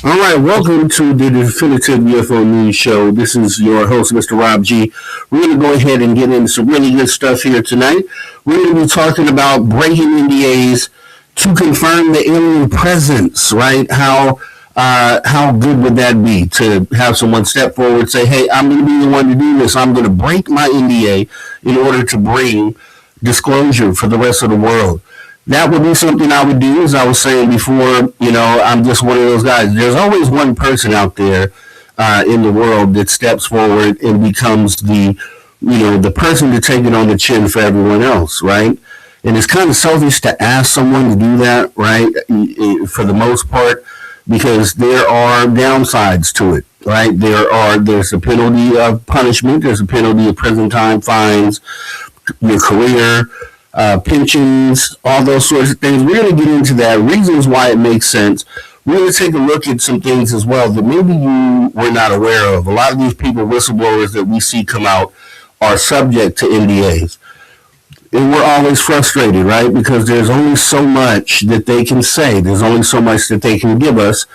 All right, welcome to the Definitive UFO News Show. This is your host, Mr. Rob G. We're going to go ahead and get into some really good stuff here tonight. We're going to be talking about breaking N.D.As to confirm the alien presence, right? How good would that be to have someone step forward and say, hey, I'm going to be the one to do this. I'm going to break my N.D.A. in order to bring disclosure for the rest of the world. That would be something I would do. As I was saying before, I'm just one of those guys. There's always one person out there in the world that steps forward and becomes the person to take it on the chin for everyone else, right? And it's kind of selfish to ask someone to do that, right? For the most part, because there are downsides to it, right? There's a penalty of punishment. There's a penalty of prison time, fines, your career, pensions, all those sorts of things. We're going to get into that, reasons why it makes sense. We're going to take a look at some things as well that maybe you were not aware of. A lot of these people, whistleblowers that we see come out, are subject to N.D.As. And we're always frustrated, right? Because there's only so much that they can say. There's only so much that they can give us.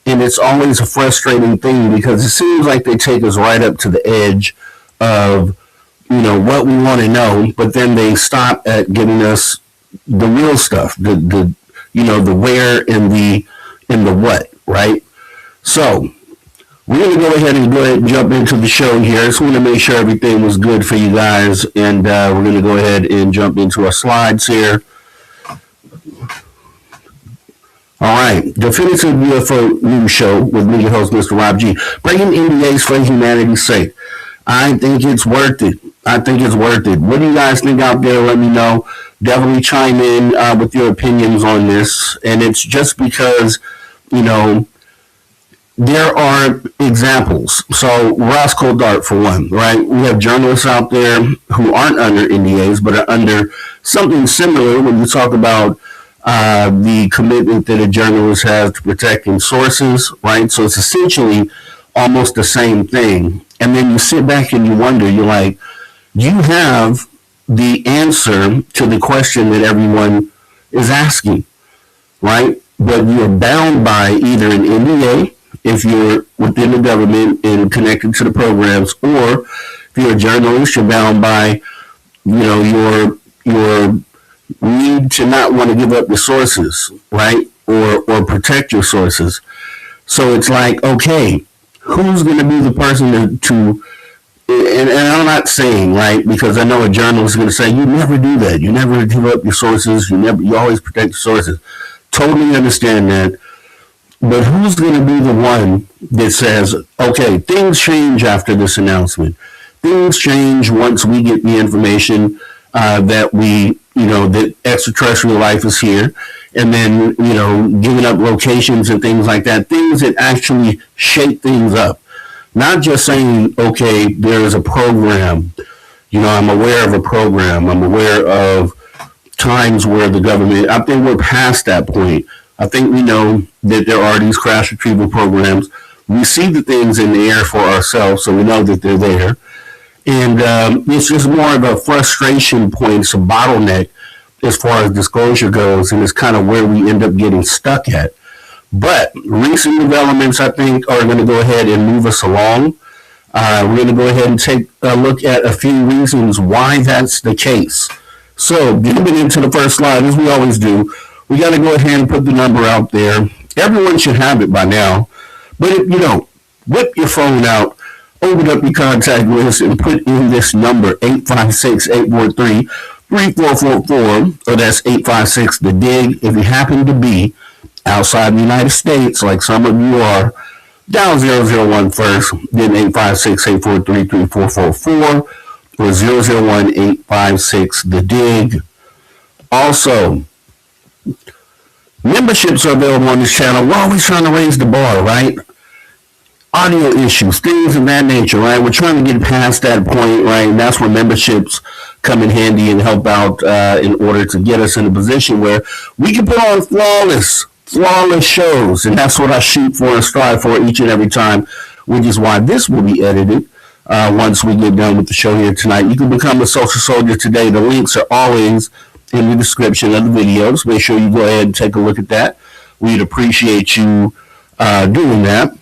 And it's always a frustrating thing because it seems like they take us right up to the edge of what we want to know, but then they stop at giving us the real stuff, the where and the what, right? So we're going to go ahead and jump into the show here. I just want to make sure everything was good for you guys, and we're going to go ahead and jump into our slides here. All right, Definitive UFO News Show with me, your host, Mr. Rob G. Breaking N.D.As for humanity's sake. I think it's worth it. What do you guys think out there? Let me know. Definitely chime in with your opinions on this. And it's just because, there are examples. So Roscoe Dart, for one, right? We have journalists out there who aren't under NDAs, but are under something similar when you talk about the commitment that a journalist has to protecting sources, right? So it's essentially almost the same thing. And then you sit back and you wonder, you're like, you have the answer to the question that everyone is asking, right? But you're bound by either an NDA, if you're within the government and connected to the programs, or if you're a journalist, you're bound by, your need to not want to give up your sources, right? Or protect your sources. So it's like, okay, who's going to be the person to and I'm not saying, right, because I know a journalist is going to say, you never do that. You never give up your sources. You always protect your sources. Totally understand that. But who's going to be the one that says, okay, things change after this announcement. Things change once we get the information that that extraterrestrial life is here. And then, giving up locations and things like that. Things that actually shake things up. Not just saying, okay, there is a program. I'm aware of a program. I'm aware of times where the government, I think we're past that point. I think we know that there are these crash retrieval programs. We see the things in the air for ourselves, so we know that they're there. And it's just more of a frustration point. It's a bottleneck as far as disclosure goes, and it's kind of where we end up getting stuck at. But recent developments, I think, are going to go ahead and move us along. We're going to go ahead and take a look at a few reasons why that's the case. So, getting into the first slide, as we always do, we got to go ahead and put the number out there. Everyone should have it by now. But if you don't, whip your phone out, open up your contact list, and put in this number, 856-843-3444, or that's 856-THE-DIGG. If you happen to be outside the United States, like some of you are, dial 001 first, then 856-843-3444, or 001-856-THE-DIGG. Also, memberships are available on this channel. We're always trying to raise the bar, right? Audio issues, things of that nature, right? We're trying to get past that point, right? And that's where memberships come in handy and help out in order to get us in a position where we can put on flawless shows. And that's what I shoot for and strive for each and every time, which is why this will be edited once we get done with the show here tonight. You can become a social soldier today. The links are always in the description of the videos. Make sure you go ahead and take a look at that. We'd appreciate you doing that.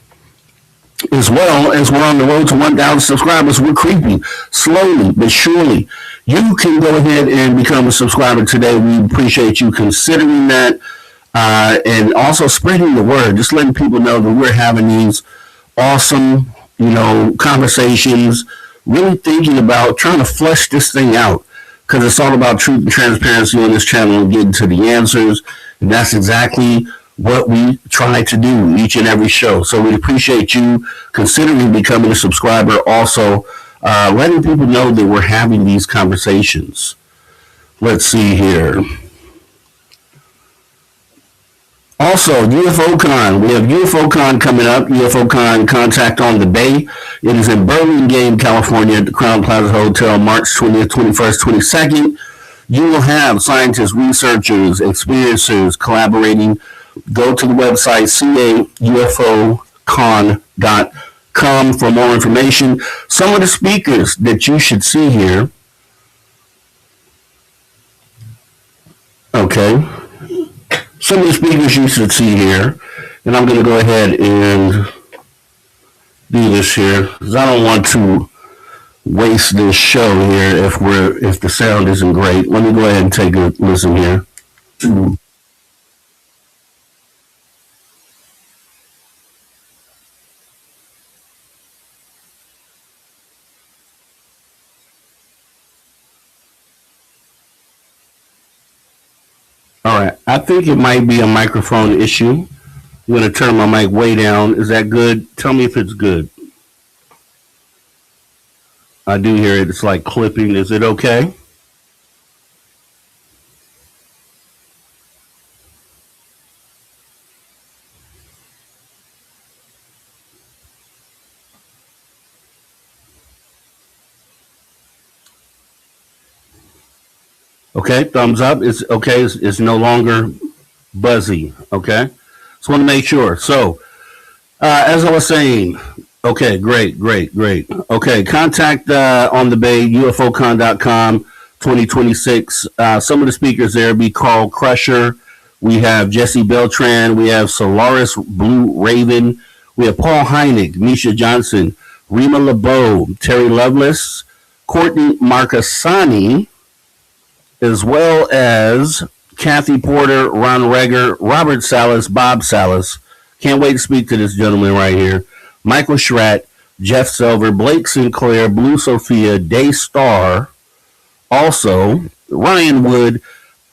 As well as we're on the road to 1,000 subscribers, we're creeping slowly but surely. You can go ahead and become a subscriber today. We appreciate you considering that, and also spreading the word, just letting people know that we're having these awesome, conversations, really thinking about trying to flesh this thing out, because it's all about truth and transparency on this channel and getting to the answers. And that's exactly what we try to do each and every show. So we appreciate you considering becoming a subscriber. Also, letting people know that we're having these conversations. Let's see here. Also, UFOCon. We have UFOCon coming up. UFOCon Contact on the Bay. It is in Burlingame, California, at the Crown Plaza Hotel, March 20th, 21st, 22nd. You will have scientists, researchers, experiencers collaborating. Go to the website, caufocon.com for more information. Some of the speakers that you should see here. Okay. Some of the speakers you should see here. And I'm going to go ahead and do this here, because I don't want to waste this show here if the sound isn't great. Let me go ahead and take a listen here. All right, I think it might be a microphone issue. I'm going to turn my mic way down. Is that good? Tell me if it's good. I do hear it. It's like clipping. Is it okay? Okay, thumbs up. It's okay. It's no longer buzzy. Okay, just want to make sure. So, as I was saying, okay, great. Okay, contact on the Bay, UFOCon.com 2026. Some of the speakers there be Carl Crusher. We have Jesse Beltran. We have Solaris Blue Raven. We have Paul Heineck, Misha Johnson, Rima LeBeau, Terry Lovelace, Courtney Marcassani, as well as Kathy Porter, Ron Reger, Robert Salas, Bob Salas. Can't wait to speak to this gentleman right here. Michael Schratt, Jeff Silver, Blake Sinclair, Blue Sophia, Day Star. Also, Ryan Wood,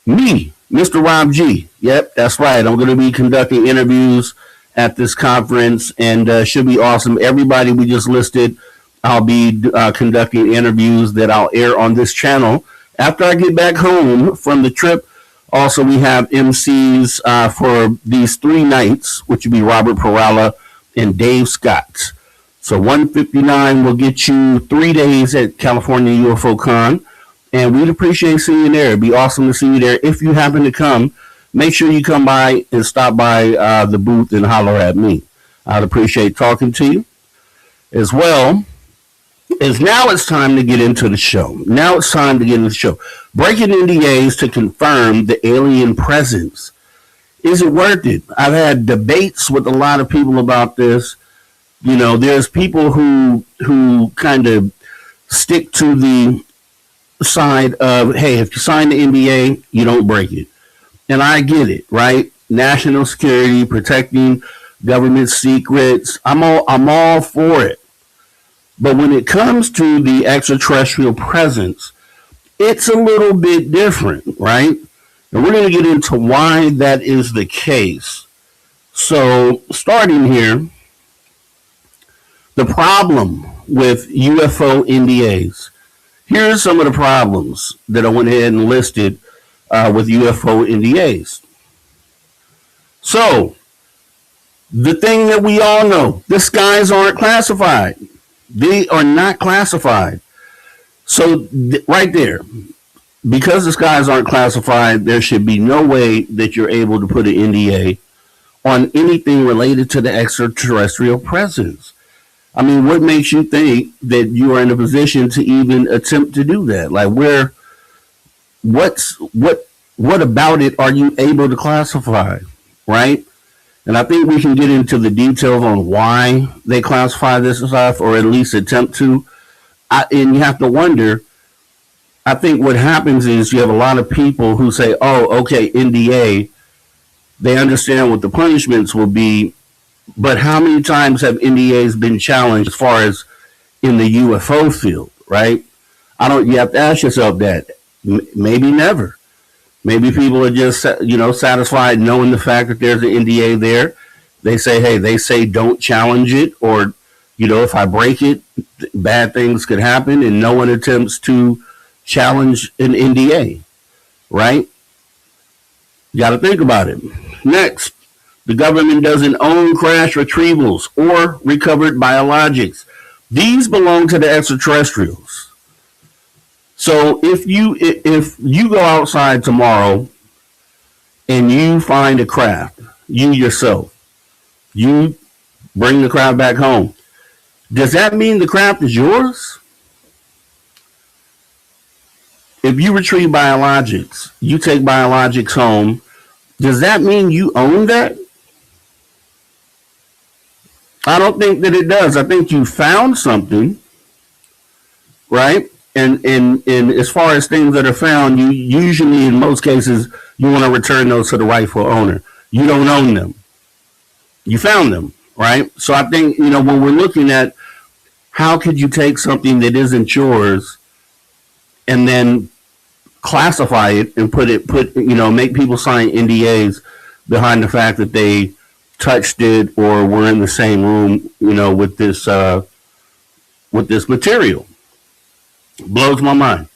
me, Mr. Rob G. Yep, that's right. I'm going to be conducting interviews at this conference, and should be awesome. Everybody we just listed, I'll be conducting interviews that I'll air on this channel after I get back home from the trip. Also, we have MCs for these 3 nights, which would be Robert Perala and Dave Scott. So 159 will get you 3 days at California UFO Con, and we'd appreciate seeing you there. It'd be awesome to see you there. If you happen to come, make sure you come by and stop by the booth and holler at me. I'd appreciate talking to you. As well, is now it's time to get into the show. Breaking NDAs to confirm the alien presence. Is it worth it? I've had debates with a lot of people about this. There's people who kind of stick to the side of, hey, if you sign the NDA, you don't break it. And I get it, right? National security, protecting government secrets. I'm all for it. But when it comes to the extraterrestrial presence, it's a little bit different, right? And we're going to get into why that is the case. So, starting here, the problem with UFO NDAs. Here are some of the problems that I went ahead and listed with UFO NDAs. So, the thing that we all know, the skies aren't classified. They are not classified. So right there, because the skies aren't classified, there should be no way that you're able to put an NDA on anything related to the extraterrestrial presence. I mean, what makes you think that you are in a position to even attempt to do that? Like, what about it are you able to classify, right? And I think we can get into the details on why they classify this stuff, or at least attempt to. And you have to wonder, I think what happens is you have a lot of people who say, oh, okay, N.D.A., they understand what the punishments will be, but how many times have N.D.As been challenged as far as in the UFO field, right? You have to ask yourself that. Maybe never. Maybe people are just, satisfied knowing the fact that there's an N.D.A. there. They say, hey, they say don't challenge it, or, if I break it, bad things could happen, and no one attempts to challenge an N.D.A., right? You got to think about it. Next, the government doesn't own crash retrievals or recovered biologics. These belong to the extraterrestrials. So if you go outside tomorrow and you find a craft, you yourself, you bring the craft back home, does that mean the craft is yours? If you retrieve biologics, you take biologics home, does that mean you own that? I don't think that it does. I think you found something, right? And as far as things that are found, you usually, in most cases, you want to return those to the rightful owner. You don't own them. You found them, right? So I think, when we're looking at how could you take something that isn't yours and then classify it and make people sign NDAs behind the fact that they touched it or were in the same room, with this material. Blows my mind.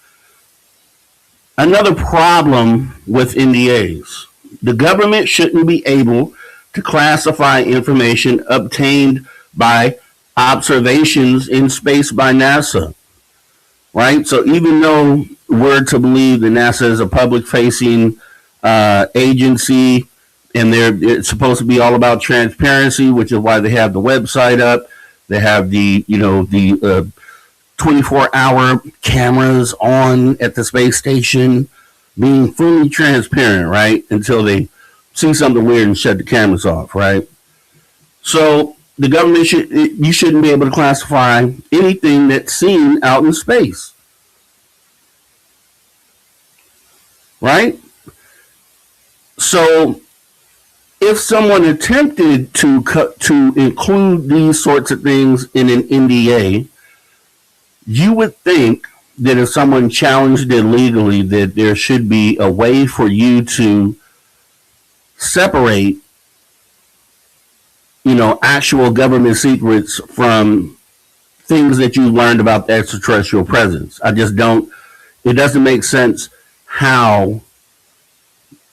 Another problem with NDAs. The government shouldn't be able to classify information obtained by observations in space by NASA. Right? So even though we're to believe that NASA is a public-facing agency, and it's supposed to be all about transparency, which is why they have the website up. They have the 24-hour cameras on at the space station, being fully transparent, right? Until they see something weird and shut the cameras off, right? So the government you shouldn't be able to classify anything that's seen out in space, right? So if someone attempted to include these sorts of things in an NDA, you would think that if someone challenged it legally, that there should be a way for you to separate, actual government secrets from things that you learned about the extraterrestrial presence. It doesn't make sense how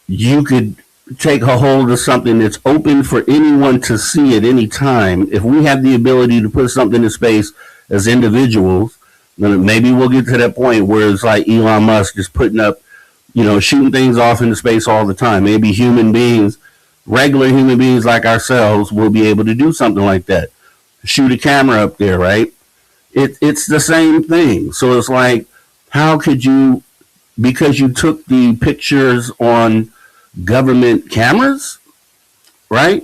you could take a hold of something that's open for anyone to see at any time. If we have the ability to put something in space as individuals, then maybe we'll get to that point where it's like Elon Musk just putting up, shooting things off into space all the time. Maybe regular human beings like ourselves will be able to do something like that. Shoot a camera up there, right? It's the same thing. So it's like, how could you, because you took the pictures on government cameras, right?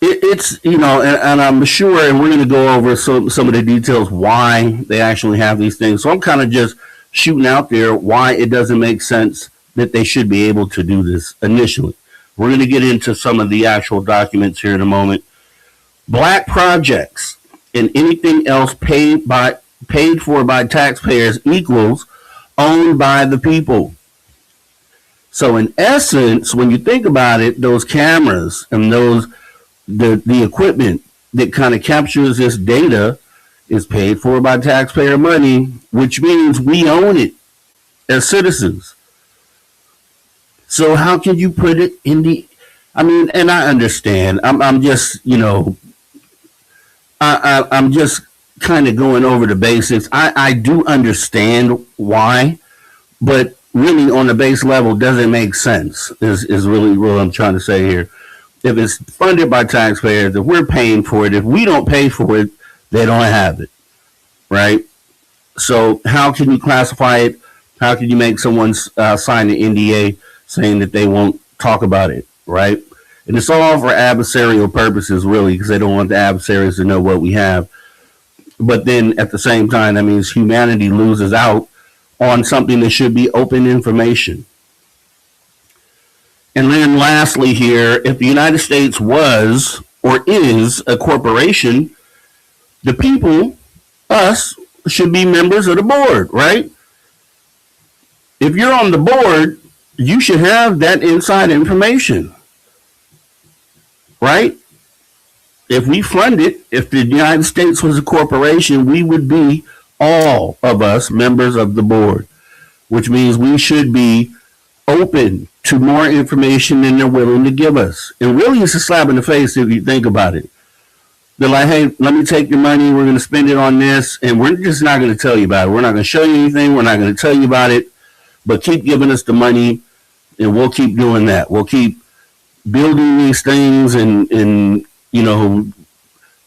It's and I'm sure, and we're going to go over some of the details why they actually have these things. So I'm kind of just shooting out there why it doesn't make sense that they should be able to do this initially. We're going to get into some of the actual documents here in a moment. Black projects and anything else paid for by taxpayers equals owned by the people. So in essence, when you think about it, those cameras and the equipment that kind of captures this data is paid for by taxpayer money, which means we own it as citizens. So how can you put it in and I understand. I'm just, I'm just kind of going over the basics. I do understand why, but really on the base level doesn't make sense is really what I'm trying to say here. If it's funded by taxpayers, if we're paying for it, if we don't pay for it, they don't have it, right? So how can you classify it? How can you make someone sign an NDA saying that they won't talk about it, right? And it's all for adversarial purposes, really, because they don't want the adversaries to know what we have. But then at the same time, that means humanity loses out on something that should be open information. And then lastly here, if the United States was or is a corporation, the people, us, should be members of the board, right? If you're on the board, you should have that inside information, right? If we fund it, if the United States was a corporation, we would be, all of us, members of the board, which means we should be open to more information than they're willing to give us. And really, it's a slap in the face if you think about it. They're like, hey, let me take your money. We're going to spend it on this. And we're just not going to tell you about it. We're not going to show you anything. We're not going to tell you about it. But keep giving us the money, and we'll keep doing that. We'll keep building these things and you know,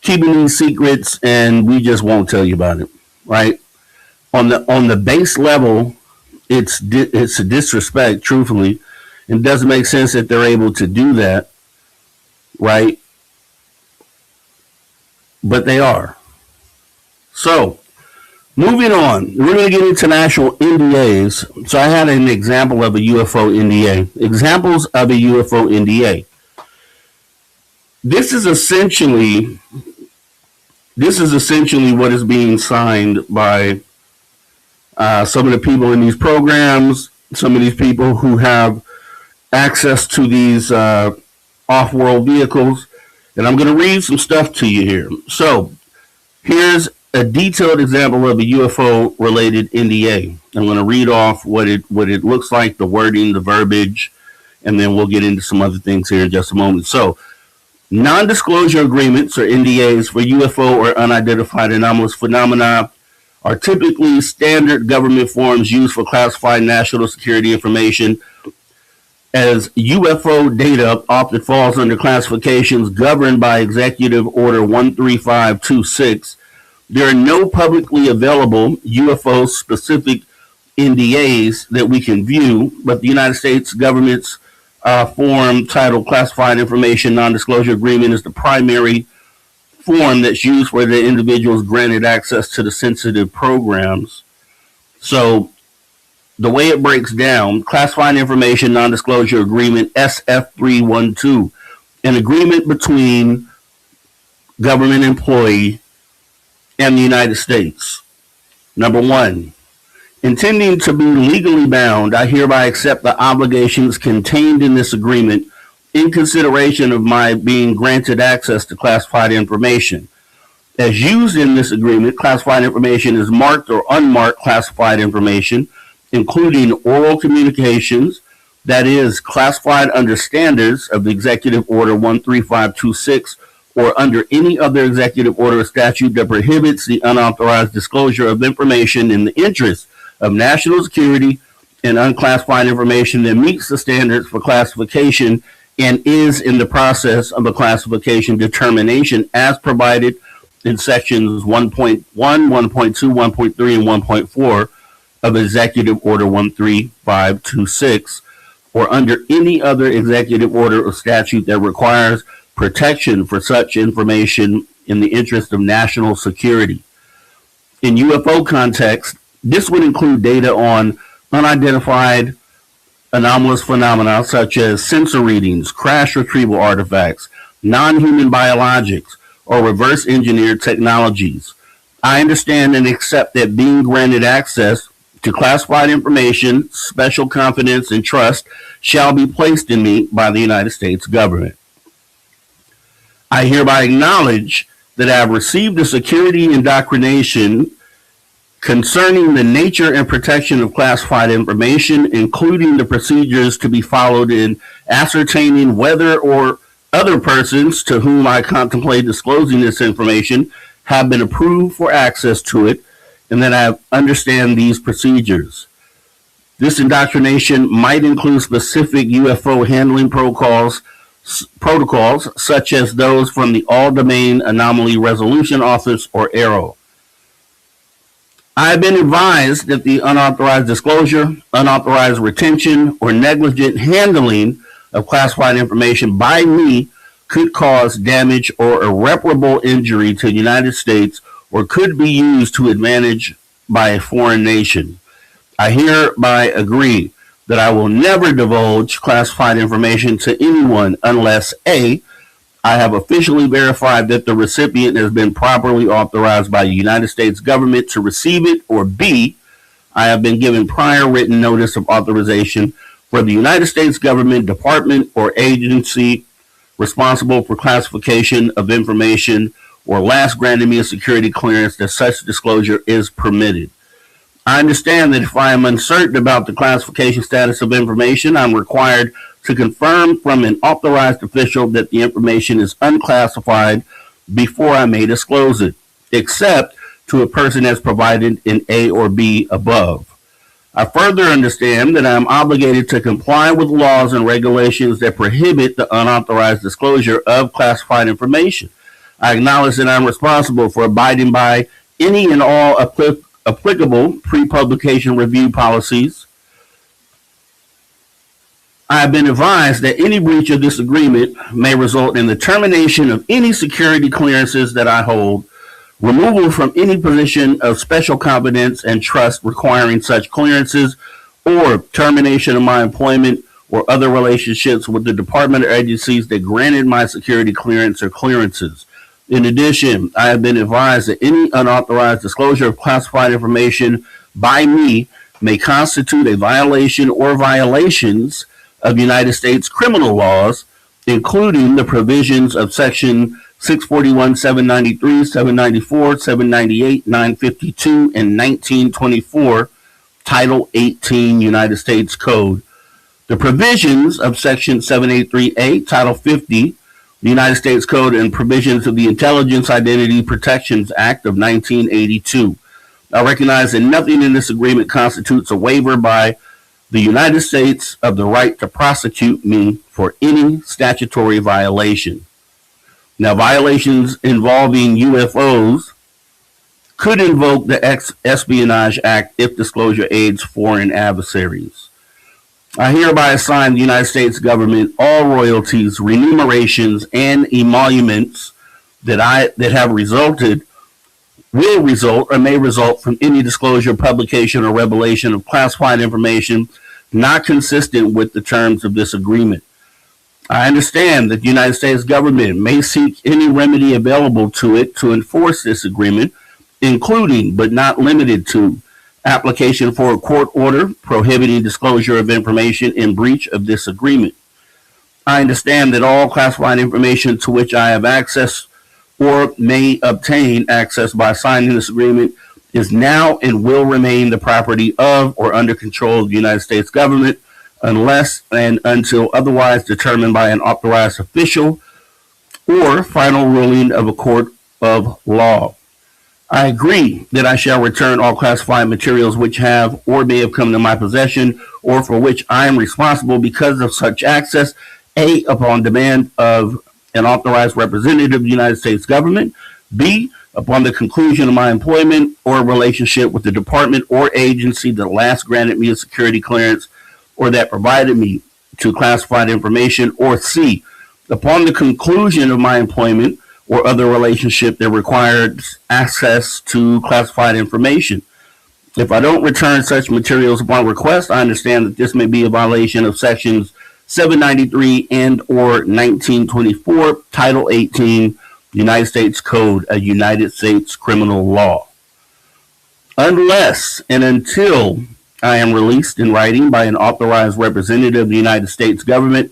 keeping these secrets, and we just won't tell you about it, right? On the base level, it's a disrespect, truthfully. It doesn't make sense that they're able to do that, right? But they are. So, moving on, we're going to get into national NDAs. So I had an example of a UFO NDA. Examples of a UFO NDA. This is essentially what is being signed by some of the people in these programs, some of these people who have access to these off-world vehicles. And I'm going to read some stuff to you here. So here's a detailed example of a UFO-related NDA. I'm going to read off what it looks like, the wording, the verbiage, and then we'll get into some other things here in just a moment. So, non-disclosure agreements, or NDAs, for UFO or unidentified anomalous phenomena are typically standard government forms used for classified national security information, as UFO data often falls under classifications governed by Executive Order 13526. There are no publicly available UFO-specific NDAs that we can view, but the United States government's form titled Classified Information Non-Disclosure Agreement is the primary form that's used where the individual is granted access to the sensitive programs. So the way it breaks down, Classified Information Non-Disclosure Agreement SF312, an agreement between government employee and the United States. Number one, intending to be legally bound, I hereby accept the obligations contained in this agreement in consideration of my being granted access to classified information. As used in this agreement, classified information is marked or unmarked classified information, including oral communications, that is, classified under standards of the Executive Order 13526 or under any other executive order or statute that prohibits the unauthorized disclosure of information in the interest of national security and unclassified information that meets the standards for classification and is in the process of a classification determination as provided in sections 1.1, 1.2, 1.3, and 1.4 of Executive Order 13526, or under any other executive order or statute that requires protection for such information in the interest of national security. In UFO context, this would include data on unidentified anomalous phenomena such as sensor readings, crash retrieval artifacts, non-human biologics, or reverse engineered technologies. I understand and accept that being granted access to classified information, special confidence, and trust shall be placed in me by the United States government. I hereby acknowledge that I have received a security indoctrination concerning the nature and protection of classified information, including the procedures to be followed in ascertaining whether or other persons to whom I contemplate disclosing this information have been approved for access to it, and that I understand these procedures. This indoctrination might include specific UFO handling protocols such as those from the All-Domain Anomaly Resolution Office, or ARROW. I have been advised that the unauthorized disclosure, unauthorized retention, or negligent handling of classified information by me could cause damage or irreparable injury to the United States or could be used to advantage by a foreign nation. I hereby agree that I will never divulge classified information to anyone unless A, I have officially verified that the recipient has been properly authorized by the United States government to receive it, or B, I have been given prior written notice of authorization for the United States government, department, or agency responsible for classification of information or last granted me a security clearance that such disclosure is permitted. I understand that if I am uncertain about the classification status of information, I'm required to confirm from an authorized official that the information is unclassified before I may disclose it, except to a person as provided in A or B above. I further understand that I am obligated to comply with laws and regulations that prohibit the unauthorized disclosure of classified information. I acknowledge that I'm responsible for abiding by any and all applicable pre-publication review policies. I have been advised that any breach of this agreement may result in the termination of any security clearances that I hold, removal from any position of special competence and trust requiring such clearances, or termination of my employment or other relationships with the department or agencies that granted my security clearance or clearances. In addition, I have been advised that any unauthorized disclosure of classified information by me may constitute a violation or violations of United States criminal laws, including the provisions of Section 641, 793, 794, 798, 952, and 1924, Title 18 United States Code. The provisions of Section 783A, Title 50, the United States Code, and provisions of the Intelligence Identity Protections Act of 1982. I recognize that nothing in this agreement constitutes a waiver by the United States of the right to prosecute me for any statutory violation. Now, violations involving UFOs could invoke the Espionage Act if disclosure aids foreign adversaries. I hereby assign the United States government all royalties, remunerations, and emoluments that have resulted, will result, or may result from any disclosure, publication, or revelation of classified information not consistent with the terms of this agreement. I understand that the United States government may seek any remedy available to it to enforce this agreement, including, but not limited to, application for a court order prohibiting disclosure of information in breach of this agreement. I understand that all classified information to which I have access or may obtain access by signing this agreement is now and will remain the property of or under control of the United States government unless and until otherwise determined by an authorized official or final ruling of a court of law. I agree that I shall return all classified materials which have or may have come to my possession or for which I am responsible because of such access, A, upon demand of an authorized representative of the United States government, B, upon the conclusion of my employment or relationship with the department or agency that last granted me a security clearance or that provided me to classified information, or C, upon the conclusion of my employment or other relationship that requires access to classified information. If I don't return such materials upon request, I understand that this may be a violation of sections 793 and or 1924, Title 18, United States Code, a United States criminal law. Unless and until I am released in writing by an authorized representative of the United States government,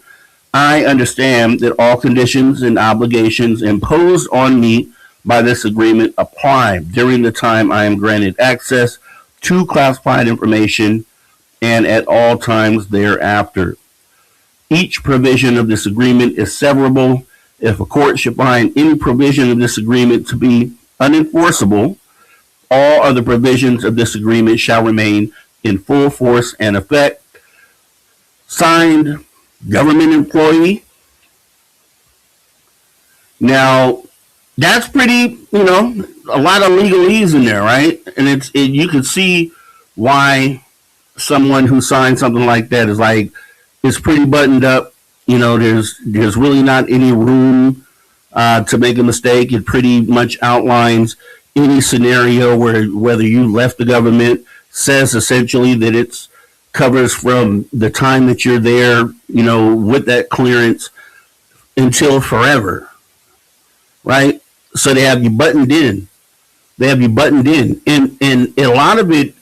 I understand that all conditions and obligations imposed on me by this agreement apply during the time I am granted access to classified information and at all times thereafter. Each provision of this agreement is severable. If a court should find any provision of this agreement to be unenforceable, all other provisions of this agreement shall remain in full force and effect. Signed, government employee. Now, that's pretty, a lot of legalese in there, right? And you can see why someone who signed something like that is pretty buttoned up, there's really not any room to make a mistake. It pretty much outlines any scenario where whether you left the government, says essentially that it's covers from the time that you're there, with that clearance until forever, right? So they have you buttoned in. And a lot of it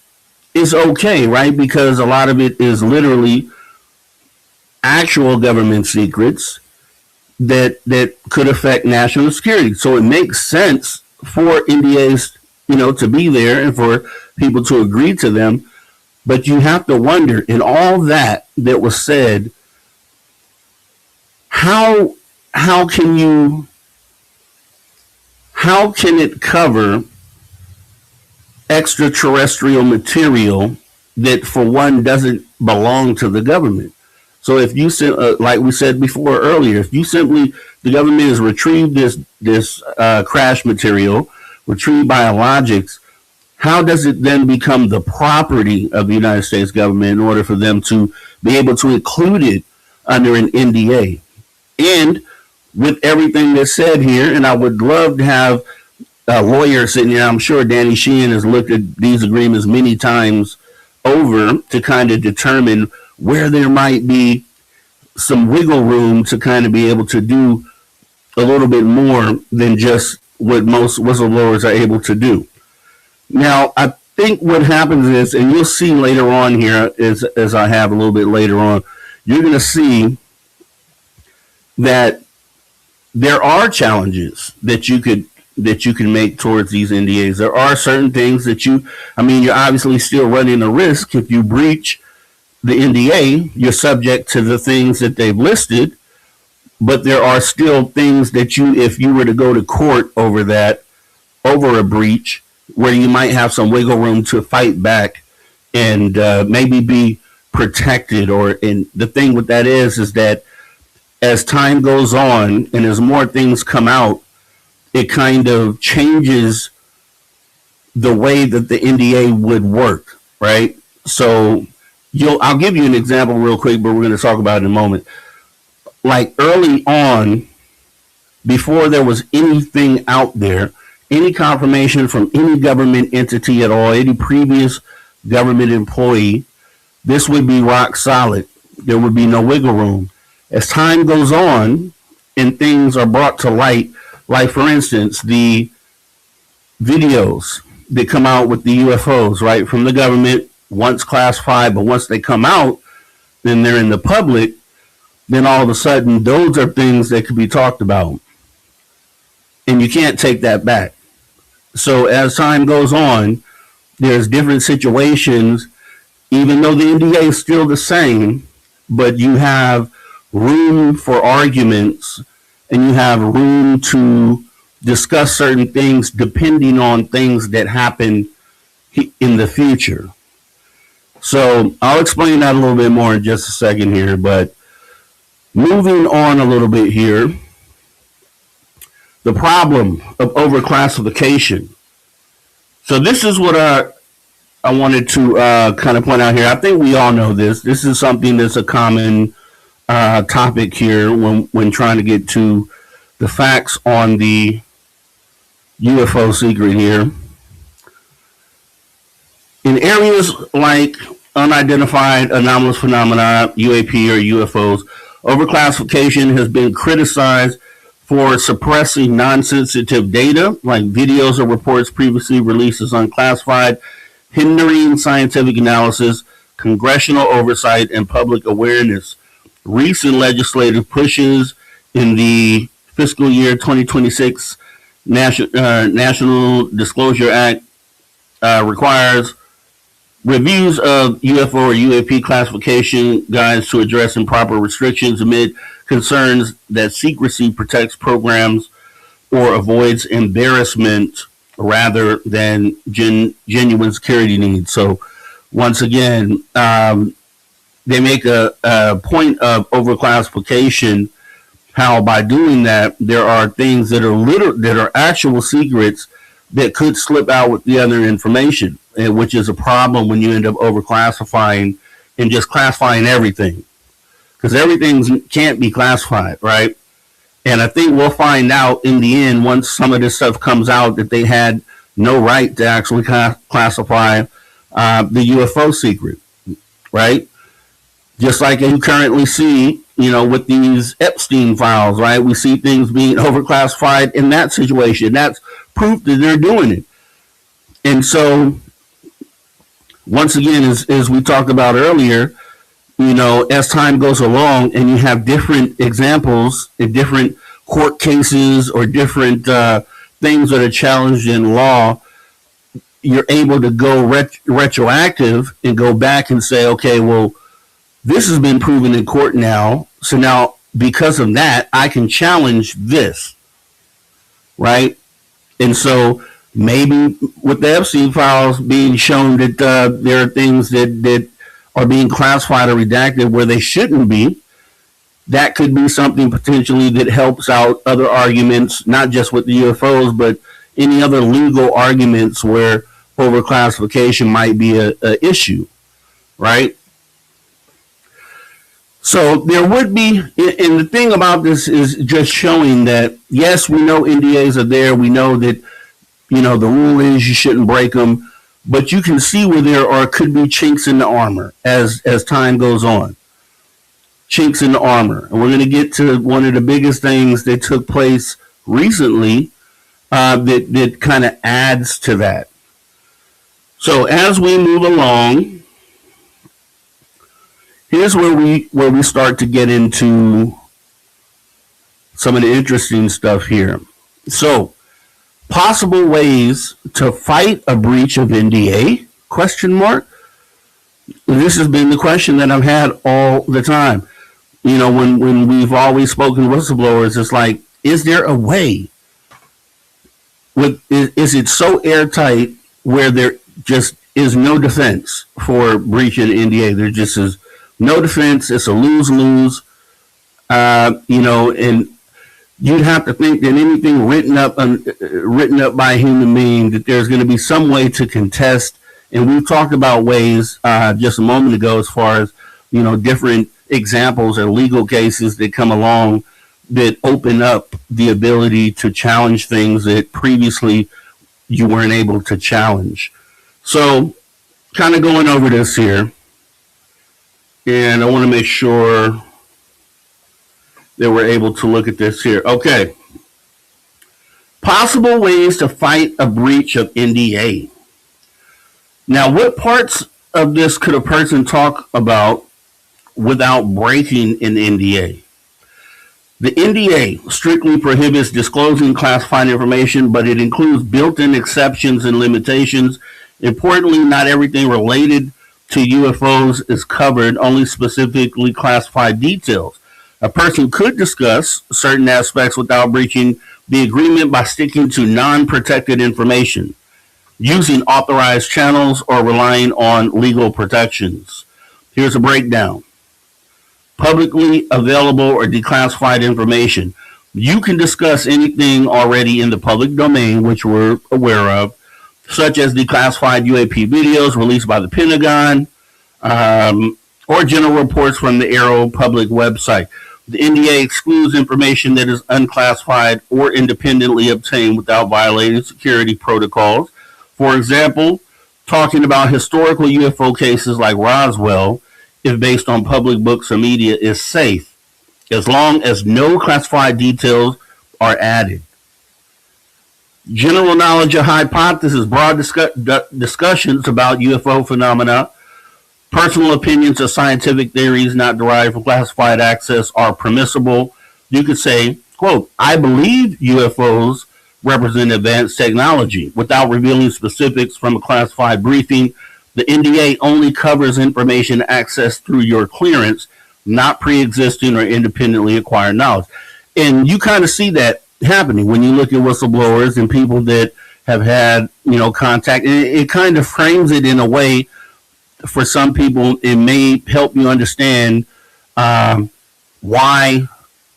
is okay, right? Because a lot of it is literally actual government secrets that could affect national security. So it makes sense for NDAs, to be there and for people to agree to them. But you have to wonder, in all that was said, how can it cover extraterrestrial material that, for one, doesn't belong to the government? So if you like we said before earlier, if the government has retrieved this crash material, retrieved biologics, how does it then become the property of the United States government in order for them to be able to include it under an NDA? And with everything that's said here, and I would love to have a lawyer sitting here, I'm sure Danny Sheehan has looked at these agreements many times over to kind of determine where there might be some wiggle room to kind of be able to do a little bit more than just what most whistleblowers are able to do. Now, I think what happens is, and you'll see later on here, as I have a little bit later on, you're going to see that there are challenges that you can make towards these NDAs. There are certain things that you're obviously still running a risk. If you breach the NDA, you're subject to the things that they've listed, but there are still things that if you were to go to court over a breach, where you might have some wiggle room to fight back and maybe be protected. And the thing with that is that as time goes on and as more things come out, it kind of changes the way that the NDA would work, right? So I'll give you an example real quick, but we're going to talk about it in a moment. Like early on, before there was anything out there, any confirmation from any government entity at all, any previous government employee, this would be rock solid. There would be no wiggle room. As time goes on and things are brought to light, like for instance, the videos that come out with the UFOs, right, from the government, once classified, but once they come out, then they're in the public, then all of a sudden those are things that could be talked about. And you can't take that back. So as time goes on, there's different situations, even though the NDA is still the same, but you have room for arguments and you have room to discuss certain things depending on things that happen in the future. So I'll explain that a little bit more in just a second here, but moving on a little bit here. The problem of overclassification. So this is what I wanted to kind of point out here. I think we all know this. This is something that's a common topic here when trying to get to the facts on the UFO secret here. In areas like unidentified anomalous phenomena, UAP or UFOs, overclassification has been criticized for suppressing non-sensitive data, like videos or reports previously released as unclassified, hindering scientific analysis, congressional oversight, and public awareness. Recent legislative pushes in the fiscal year 2026 National Disclosure Act requires reviews of UFO or UAP classification guides to address improper restrictions amid concerns that secrecy protects programs or avoids embarrassment rather than genuine security needs. So once again, they make a point of overclassification, how by doing that, there are things that are actual secrets that could slip out with the other information, which is a problem when you end up overclassifying and just classifying everything. because everything can't be classified, right? And I think we'll find out in the end, once some of this stuff comes out, that they had no right to actually classify the UFO secret, right? Just like you currently see, with these Epstein files, right? We see things being overclassified in that situation. That's proof that they're doing it. And so, once again, as we talked about earlier, as time goes along and you have different examples in different court cases or different things that are challenged in law, you're able to go retroactive and go back and say, okay, well, this has been proven in court now. So now, because of that, I can challenge this, right? And so maybe with the Epstein files being shown that there are things that are being classified or redacted where they shouldn't be, that could be something potentially that helps out other arguments, not just with the UFOs, but any other legal arguments where overclassification might be a issue, right? So there would be, and the thing about this is just showing that, yes, we know NDAs are there. We know that, the rule is you shouldn't break them, but you can see where there could be chinks in the armor as time goes on. Chinks in the armor. And we're going to get to one of the biggest things that took place recently that kind of adds to that. So as we move along, here's where we start to get into some of the interesting stuff here. So, possible ways to fight a breach of N.D.A? Question mark. This has been the question that I've had all the time. When we've always spoken to whistleblowers, it's like, is there a way? Is it so airtight where there just is no defense for breaching N.D.A? There just is no defense. It's a lose-lose. And you'd have to think that anything written up by a human being, that there's going to be some way to contest. And we've talked about ways just a moment ago, as far as different examples or legal cases that come along that open up the ability to challenge things that previously you weren't able to challenge. So, kind of going over this here. And I want to make sure that we're able to look at this here. Okay. Possible ways to fight a breach of N.D.A. Now, what parts of this could a person talk about without breaking an N.D.A? The N.D.A strictly prohibits disclosing classified information, but it includes built-in exceptions and limitations. Importantly, not everything related to UFOs is covered, only specifically classified details. A person could discuss certain aspects without breaching the agreement by sticking to non-protected information, using authorized channels, or relying on legal protections. Here's a breakdown. Publicly available or declassified information. You can discuss anything already in the public domain, which we're aware of, such as declassified UAP videos released by the Pentagon, or general reports from the Aero public website. The N.D.A excludes information that is unclassified or independently obtained without violating security protocols. For example, talking about historical UFO cases like Roswell, if based on public books or media, is safe, as long as no classified details are added. General knowledge of hypotheses, broad discussions about UFO phenomena, personal opinions of scientific theories not derived from classified access are permissible. You could say, quote, I believe UFOs represent advanced technology, without revealing specifics from a classified briefing. The N.D.A only covers information accessed through your clearance, not pre-existing or independently acquired knowledge. And you kind of see that happening when you look at whistleblowers and people that have had, contact. And it kind of frames it in a way, for some people, it may help you understand why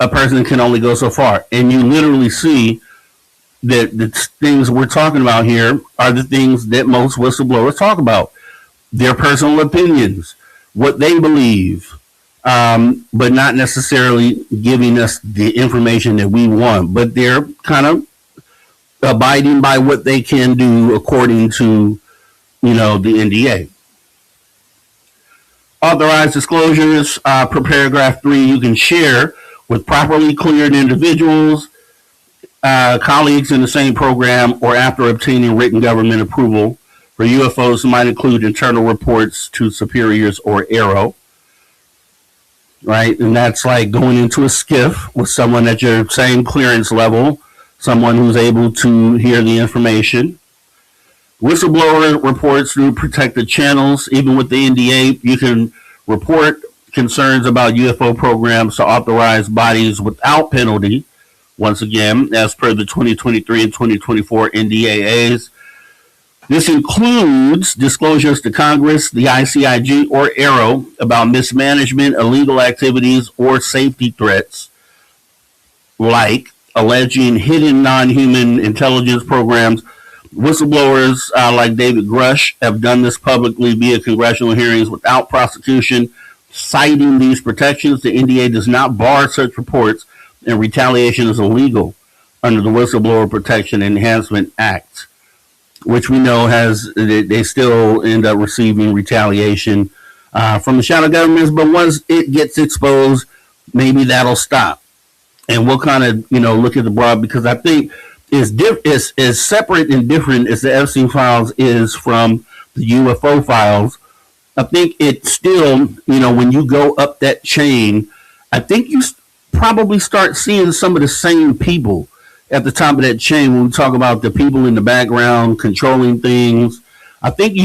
a person can only go so far. And you literally see that the things we're talking about here are the things that most whistleblowers talk about. Their personal opinions, what they believe, but not necessarily giving us the information that we want. But they're kind of abiding by what they can do according to, the N.D.A. Authorized disclosures, per paragraph 3, you can share with properly cleared individuals, colleagues in the same program, or after obtaining written government approval. For UFOs, might include internal reports to superiors or ARROW, right? And that's like going into a skiff with someone at your same clearance level, someone who's able to hear the information. Whistleblower reports through protected channels. Even with the N.D.A, you can report concerns about UFO programs to authorized bodies without penalty. Once again, as per the 2023 and 2024 N.D.A.s. This includes disclosures to Congress, the ICIG, or ARROW about mismanagement, illegal activities, or safety threats, like alleging hidden non-human intelligence programs. Whistleblowers like David Grush have done this publicly via congressional hearings without prosecution, citing these protections. The N.D.A does not bar such reports, and retaliation is illegal under the Whistleblower Protection Enhancement Act, which we know they still end up receiving retaliation from the shadow governments. But once it gets exposed, maybe that'll stop. And we'll kind of, look at the broad, because I think is separate and different as the Epstein files is from the UFO files. I think it's still, when you go up that chain, I think you probably start seeing some of the same people at the top of that chain when we talk about the people in the background controlling things. I think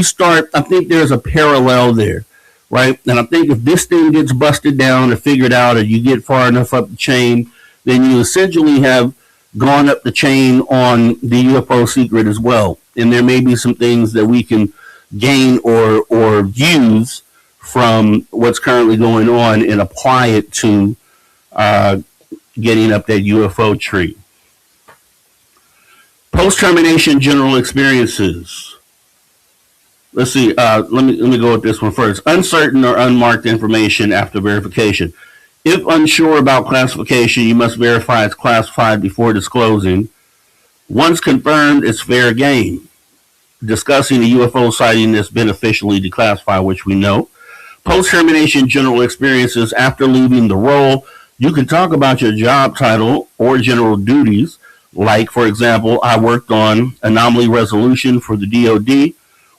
there's a parallel there, right? And I think if this thing gets busted down and figured out, or you get far enough up the chain, then you essentially have gone up the chain on the UFO secret as well. And there may be some things that we can gain or use from what's currently going on and apply it to getting up that UFO tree. Post-termination general experiences. Let's see. Let me go with this one first. Uncertain or unmarked information after verification. If unsure about classification, you must verify it's classified before disclosing. Once confirmed, it's fair game. Discussing a UFO sighting that's been officially declassified, which we know. Post-termination general experiences after leaving the role. You can talk about your job title or general duties. Like, for example, I worked on anomaly resolution for the DOD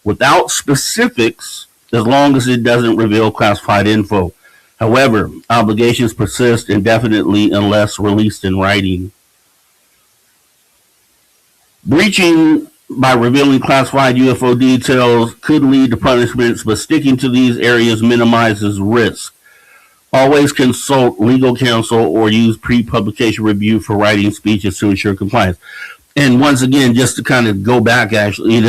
without specifics, as long as it doesn't reveal classified info. However, obligations persist indefinitely unless released in writing. Breaching by revealing classified UFO details could lead to punishments, but sticking to these areas minimizes risk. Always consult legal counsel or use pre-publication review for writing speeches to ensure compliance. And once again, just to kind of go back, actually,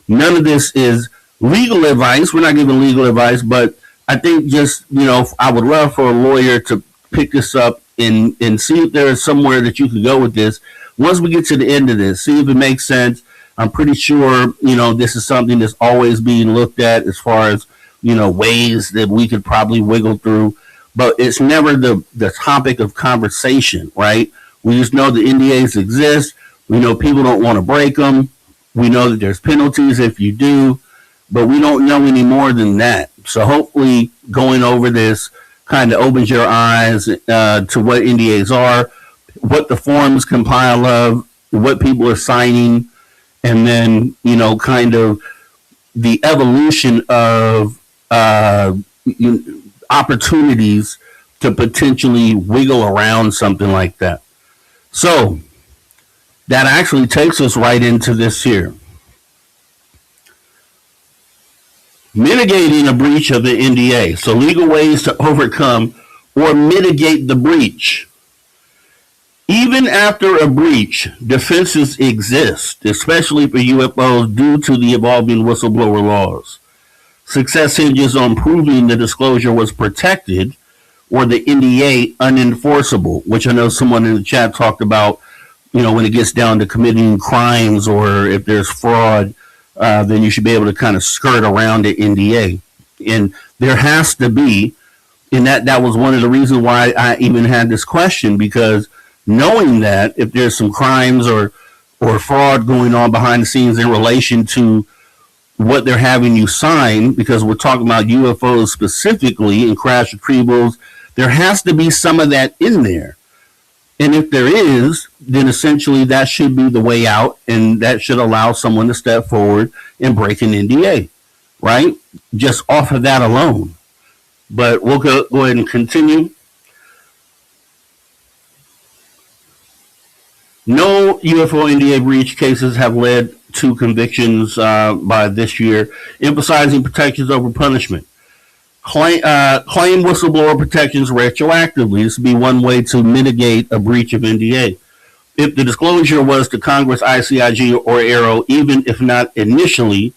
none of this is legal advice. We're not giving legal advice, but I think just, I would love for a lawyer to pick this up and see if there is somewhere that you could go with this. Once we get to the end of this, see if it makes sense. I'm pretty sure, this is something that's always being looked at as far as, ways that we could probably wiggle through. But it's never the topic of conversation, right? We just know the N.D.As exist. We know people don't want to break them. We know that there's penalties if you do, but we don't know any more than that. So hopefully going over this kind of opens your eyes to what N.D.As are, what the forms compile of, what people are signing, and then, kind of the evolution of opportunities to potentially wiggle around something like that. So that actually takes us right into this here. Mitigating a breach of the N.D.A. So legal ways to overcome or mitigate the breach. Even after a breach, defenses exist, especially for UFOs due to the evolving whistleblower laws. Success hinges on proving the disclosure was protected or the N.D.A. unenforceable, which I know someone in the chat talked about, when it gets down to committing crimes or if there's fraud, then you should be able to kind of skirt around the N.D.A. And there has to be And that was one of the reasons why I even had this question, because knowing that if there's some crimes or fraud going on behind the scenes in relation to what they're having you sign, because we're talking about UFOs specifically and crash retrievals, there has to be some of that in there. And if there is, then essentially that should be the way out, and that should allow someone to step forward and break an NDA, right? Just off of that alone. But we'll go ahead and continue. No UFO NDA breach cases have led to convictions by this year, emphasizing protections over punishment. Claim whistleblower protections retroactively. This would be one way to mitigate a breach of NDA. If the disclosure was to Congress, ICIG, or ARROW, even if not initially,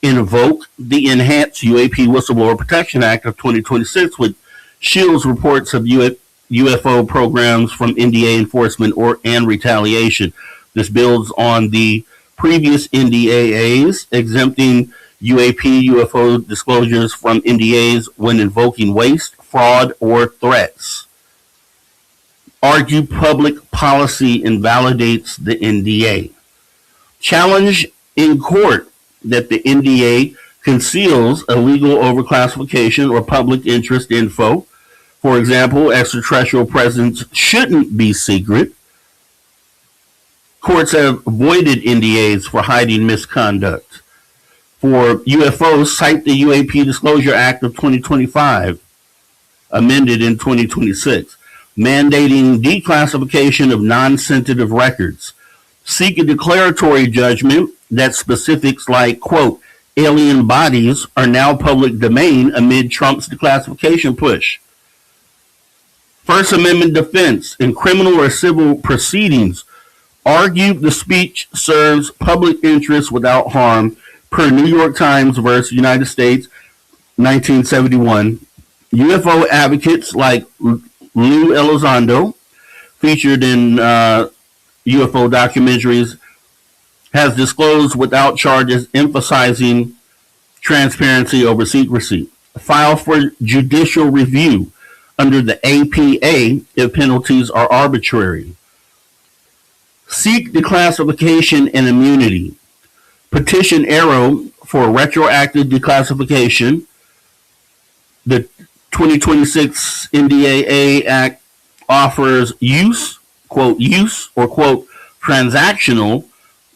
invoke the Enhanced UAP Whistleblower Protection Act of 2026, which shields reports of UFO programs from NDA enforcement and retaliation. This builds on the previous NDAs, exempting UAP UFO disclosures from NDAs when invoking waste, fraud, or threats. Argue public policy invalidates the NDA. Challenge in court that the NDA conceals illegal overclassification or public interest info. For example, extraterrestrial presence shouldn't be secret. Courts have avoided NDAs for hiding misconduct. For UFOs, cite the UAP Disclosure Act of 2025, amended in 2026, mandating declassification of non-sensitive records. Seek a declaratory judgment that specifics like, quote, alien bodies are now public domain amid Trump's declassification push. First Amendment defense in criminal or civil proceedings. Argue the speech serves public interest without harm, per New York Times versus United States, 1971. UFO advocates like Lou Elizondo, featured in UFO documentaries, has disclosed without charges, emphasizing transparency over secrecy. File for judicial review under the APA if penalties are arbitrary. Seek declassification and immunity. Petition ARROW for retroactive declassification. The 2026 N.D.A. Act offers use or quote, transactional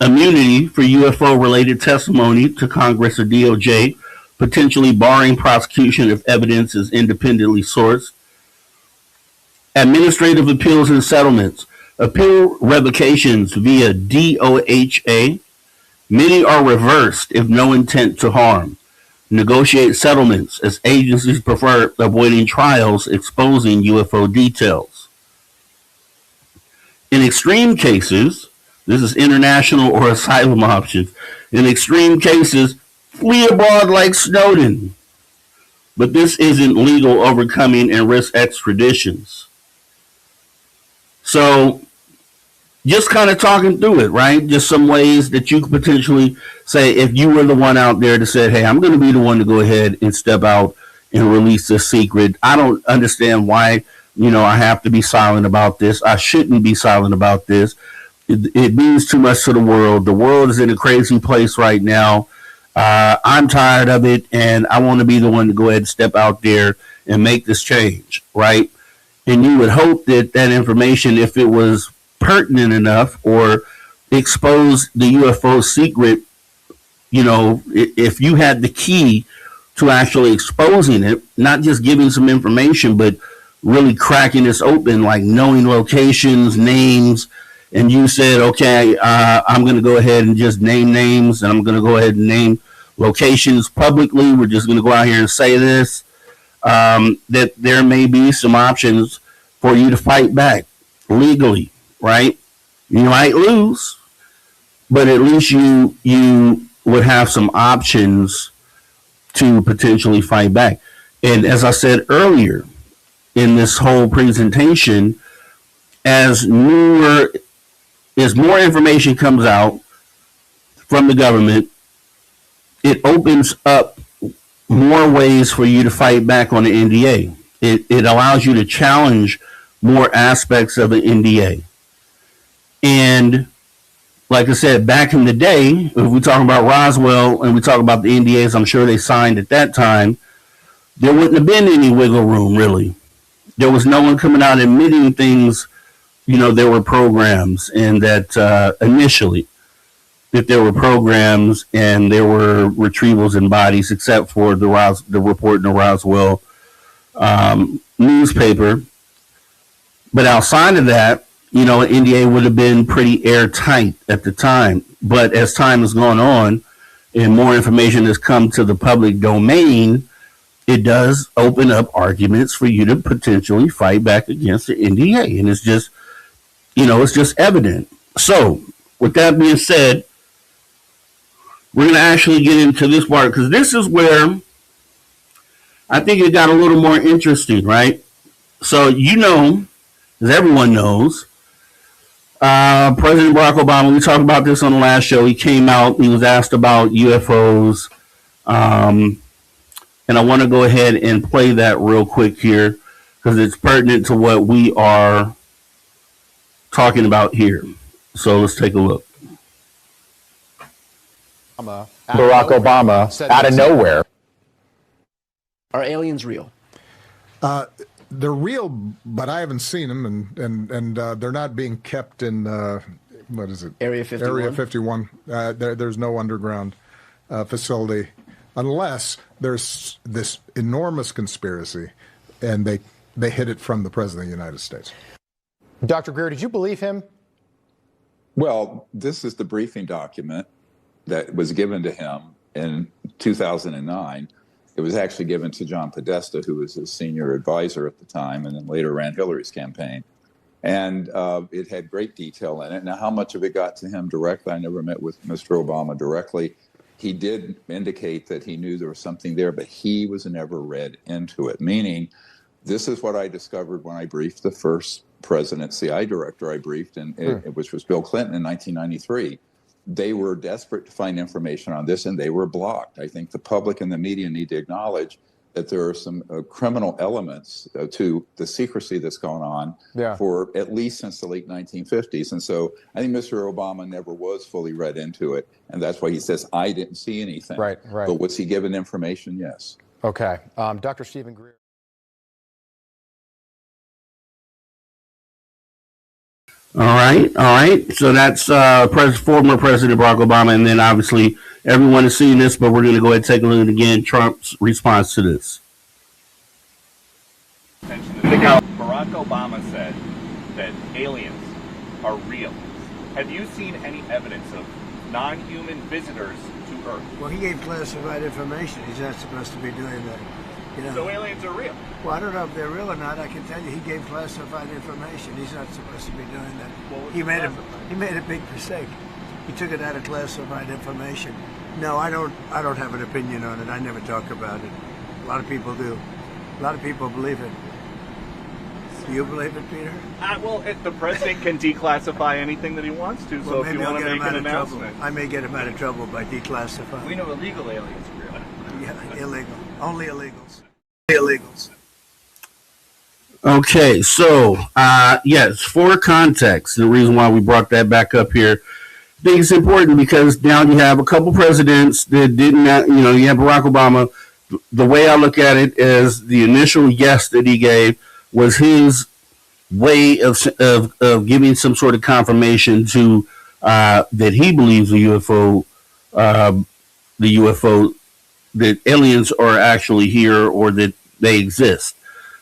immunity for UFO-related testimony to Congress or DOJ, potentially barring prosecution if evidence is independently sourced. Administrative appeals and settlements. Appeal revocations via DOHA. Many are reversed if no intent to harm. Negotiate settlements as agencies prefer avoiding trials exposing UFO details. In extreme cases, this is international or asylum options. In extreme cases, flee abroad like Snowden. But this isn't legal overcoming and risk extraditions. So, just kind of talking through it, right? Just some ways that you could potentially say, if you were the one out there that said, hey, I'm going to be the one to go ahead and step out and release this secret. I don't understand why, I have to be silent about this. I shouldn't be silent about this. It means too much to the world. The world is in a crazy place right now. I'm tired of it, and I want to be the one to go ahead and step out there and make this change, right? And you would hope that that information, if it was pertinent enough or expose the UFO secret, if you had the key to actually exposing it, not just giving some information, but really cracking this open, like knowing locations, names, and you said, okay, I'm going to go ahead and just name names, and I'm going to go ahead and name locations publicly. We're just going to go out here and say this, that there may be some options for you to fight back legally. Right? You might lose, but at least you would have some options to potentially fight back. And as I said earlier in this whole presentation, as more information comes out from the government, it opens up more ways for you to fight back on the NDA. It allows you to challenge more aspects of an NDA. And like I said, back in the day, if we talk about Roswell and we talk about the NDAs, I'm sure they signed at that time, there wouldn't have been any wiggle room, really. There was no one coming out admitting things, there were programs, and that initially, that there were programs and there were retrievals in bodies, except for the report in the Roswell newspaper. But outside of that, an NDA would have been pretty airtight at the time. But as time has gone on and more information has come to the public domain, it does open up arguments for you to potentially fight back against the NDA. And it's just, it's just evident. So with that being said, we're going to actually get into this part, because this is where I think it got a little more interesting, right? So, as everyone knows, President Barack Obama, we talked about this on the last show. He came out, he was asked about UFOs. And I want to go ahead and play that real quick here, because it's pertinent to what we are talking about here. So let's take a look. Barack Obama, out of nowhere. Are aliens real? They're real, but I haven't seen them, and they're not being kept in what is it? Area 51. Area 51. There's no underground facility, unless there's this enormous conspiracy, and they hid it from the President of the United States. Dr. Greer, did you believe him? Well, this is the briefing document that was given to him in 2009. It was actually given to John Podesta, who was his senior advisor at the time, and then later ran Hillary's campaign. And it had great detail in it. Now, how much of it got to him directly? I never met with Mr. Obama directly. He did indicate that he knew there was something there, but he was never read into it, meaning this is what I discovered when I briefed the first presidency director I briefed, which was Bill Clinton in 1993. They were desperate to find information on this, and they were blocked. I think the public and the media need to acknowledge that there are some criminal elements to the secrecy that's gone on for at least since the late 1950s. And so I think Mr. Obama never was fully read into it. And that's why he says, I didn't see anything. Right. But was he given information? Yes. Okay. Dr. Stephen Greer. All right. So that's former President Barack Obama, and then obviously everyone has seen this, but we're going to go ahead and take a look at again Trump's response to this. Barack Obama said that aliens are real. Have you seen any evidence of non-human visitors to Earth? Well, he gave classified information. He's not supposed to be doing that. So aliens are real? Well, I don't know if they're real or not. I can tell you he gave classified information. He's not supposed to be doing that. He made a big mistake. He took it out of classified information. No, I don't have an opinion on it. I never talk about it. A lot of people do. A lot of people believe it. Do you believe it, Peter? Well, the president can declassify anything that he wants to, so if you want to make an announcement. I may get him out of trouble by declassifying. We know illegal aliens are real. Yeah, illegal. Only illegals. Illegals. Okay, so yes, for context, the reason why we brought that back up here, I think it's important because now you have a couple presidents that didn't, you have Barack Obama. The way I look at it is the initial yes that he gave was his way of giving some sort of confirmation to that he believes the UFO that aliens are actually here or that they exist,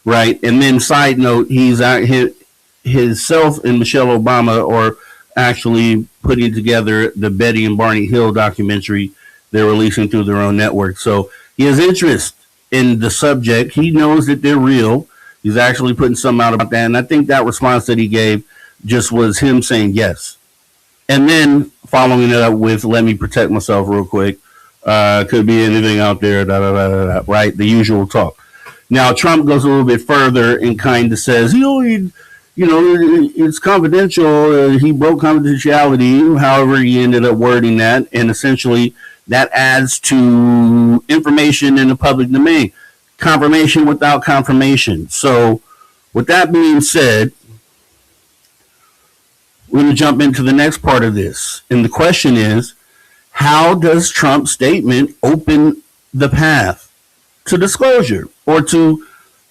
right? And then side note, himself and Michelle Obama are actually putting together the Betty and Barney Hill documentary they're releasing through their own network. So he has interest in the subject. He knows that they're real. He's actually putting something out about that. And I think that response that he gave just was him saying yes. And then following it up with, let me protect myself real quick. Could be anything out there, right? The usual talk. Now, Trump goes a little bit further and kind of says, it's confidential. He broke confidentiality. However, he ended up wording that. And essentially, that adds to information in the public domain. confirmation without confirmation. So, with that being said, we're going to jump into the next part of this. And the question is, how does Trump's statement open the path to disclosure or to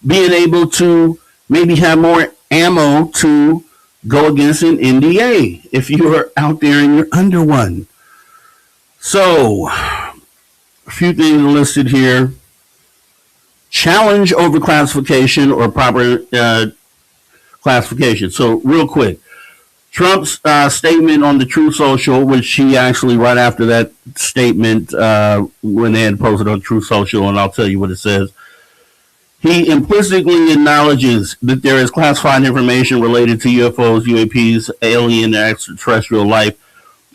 being able to maybe have more ammo to go against an NDA if you are out there and you're under one? So, a few things listed here. Challenge over classification or proper classification. So, real quick, Trump's statement on the Truth Social, which he actually, right after that statement, went ahead and posted on Truth Social, and I'll tell you what it says. He implicitly acknowledges that there is classified information related to UFOs, UAPs, alien and extraterrestrial life,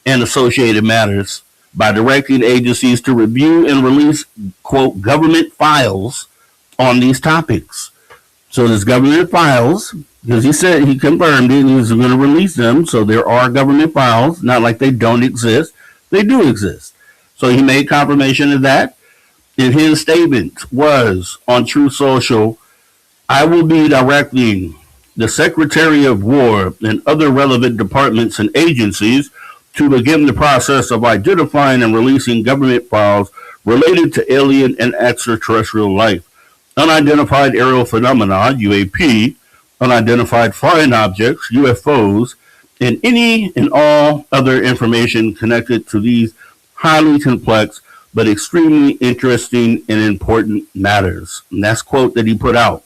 and associated matters by directing agencies to review and release, quote, government files on these topics. So there's government files, because he said, he confirmed it, he was going to release them. So there are government files, not like they don't exist. They do exist. So he made confirmation of that. And his statement was on Truth Social, I will be directing the Secretary of War and other relevant departments and agencies to begin the process of identifying and releasing government files related to alien and extraterrestrial life, unidentified aerial phenomena, UAP, unidentified flying objects, UFOs, and any and all other information connected to these highly complex but extremely interesting and important matters. And that's a quote that he put out.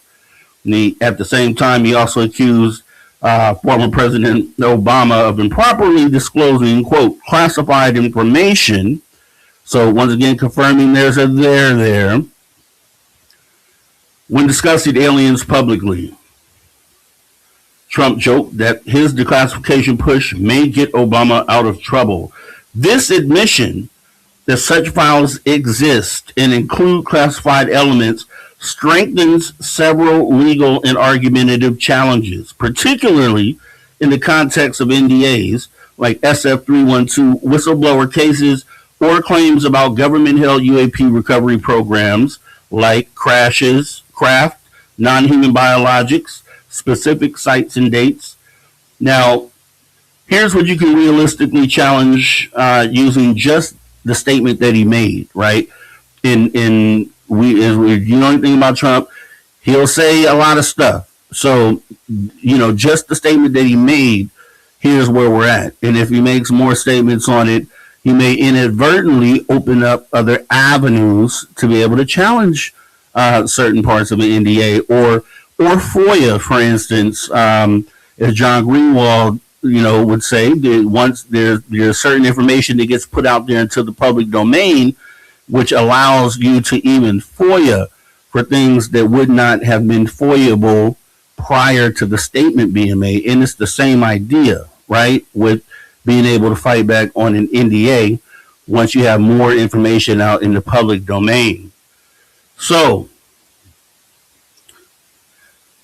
And at the same time, he also accused former President Obama of improperly disclosing, quote, classified information. So once again, confirming there's a there when discussing aliens publicly. Trump joked that his declassification push may get Obama out of trouble. This admission that such files exist and include classified elements strengthens several legal and argumentative challenges, particularly in the context of NDAs like SF-312 whistleblower cases or claims about government-held UAP recovery programs like crashes, craft, non-human biologics, specific sites and dates. Now, here's what you can realistically challenge using just the statement that he made, right? If you know anything about Trump, he'll say a lot of stuff. So, just the statement that he made, here's where we're at. And if he makes more statements on it, he may inadvertently open up other avenues to be able to challenge certain parts of an NDA or FOIA, for instance, as John Greenwald would say, that once there's certain information that gets put out there into the public domain, which allows you to even FOIA for things that would not have been FOIAble prior to the statement being made. And it's the same idea, right? With being able to fight back on an NDA once you have more information out in the public domain. So,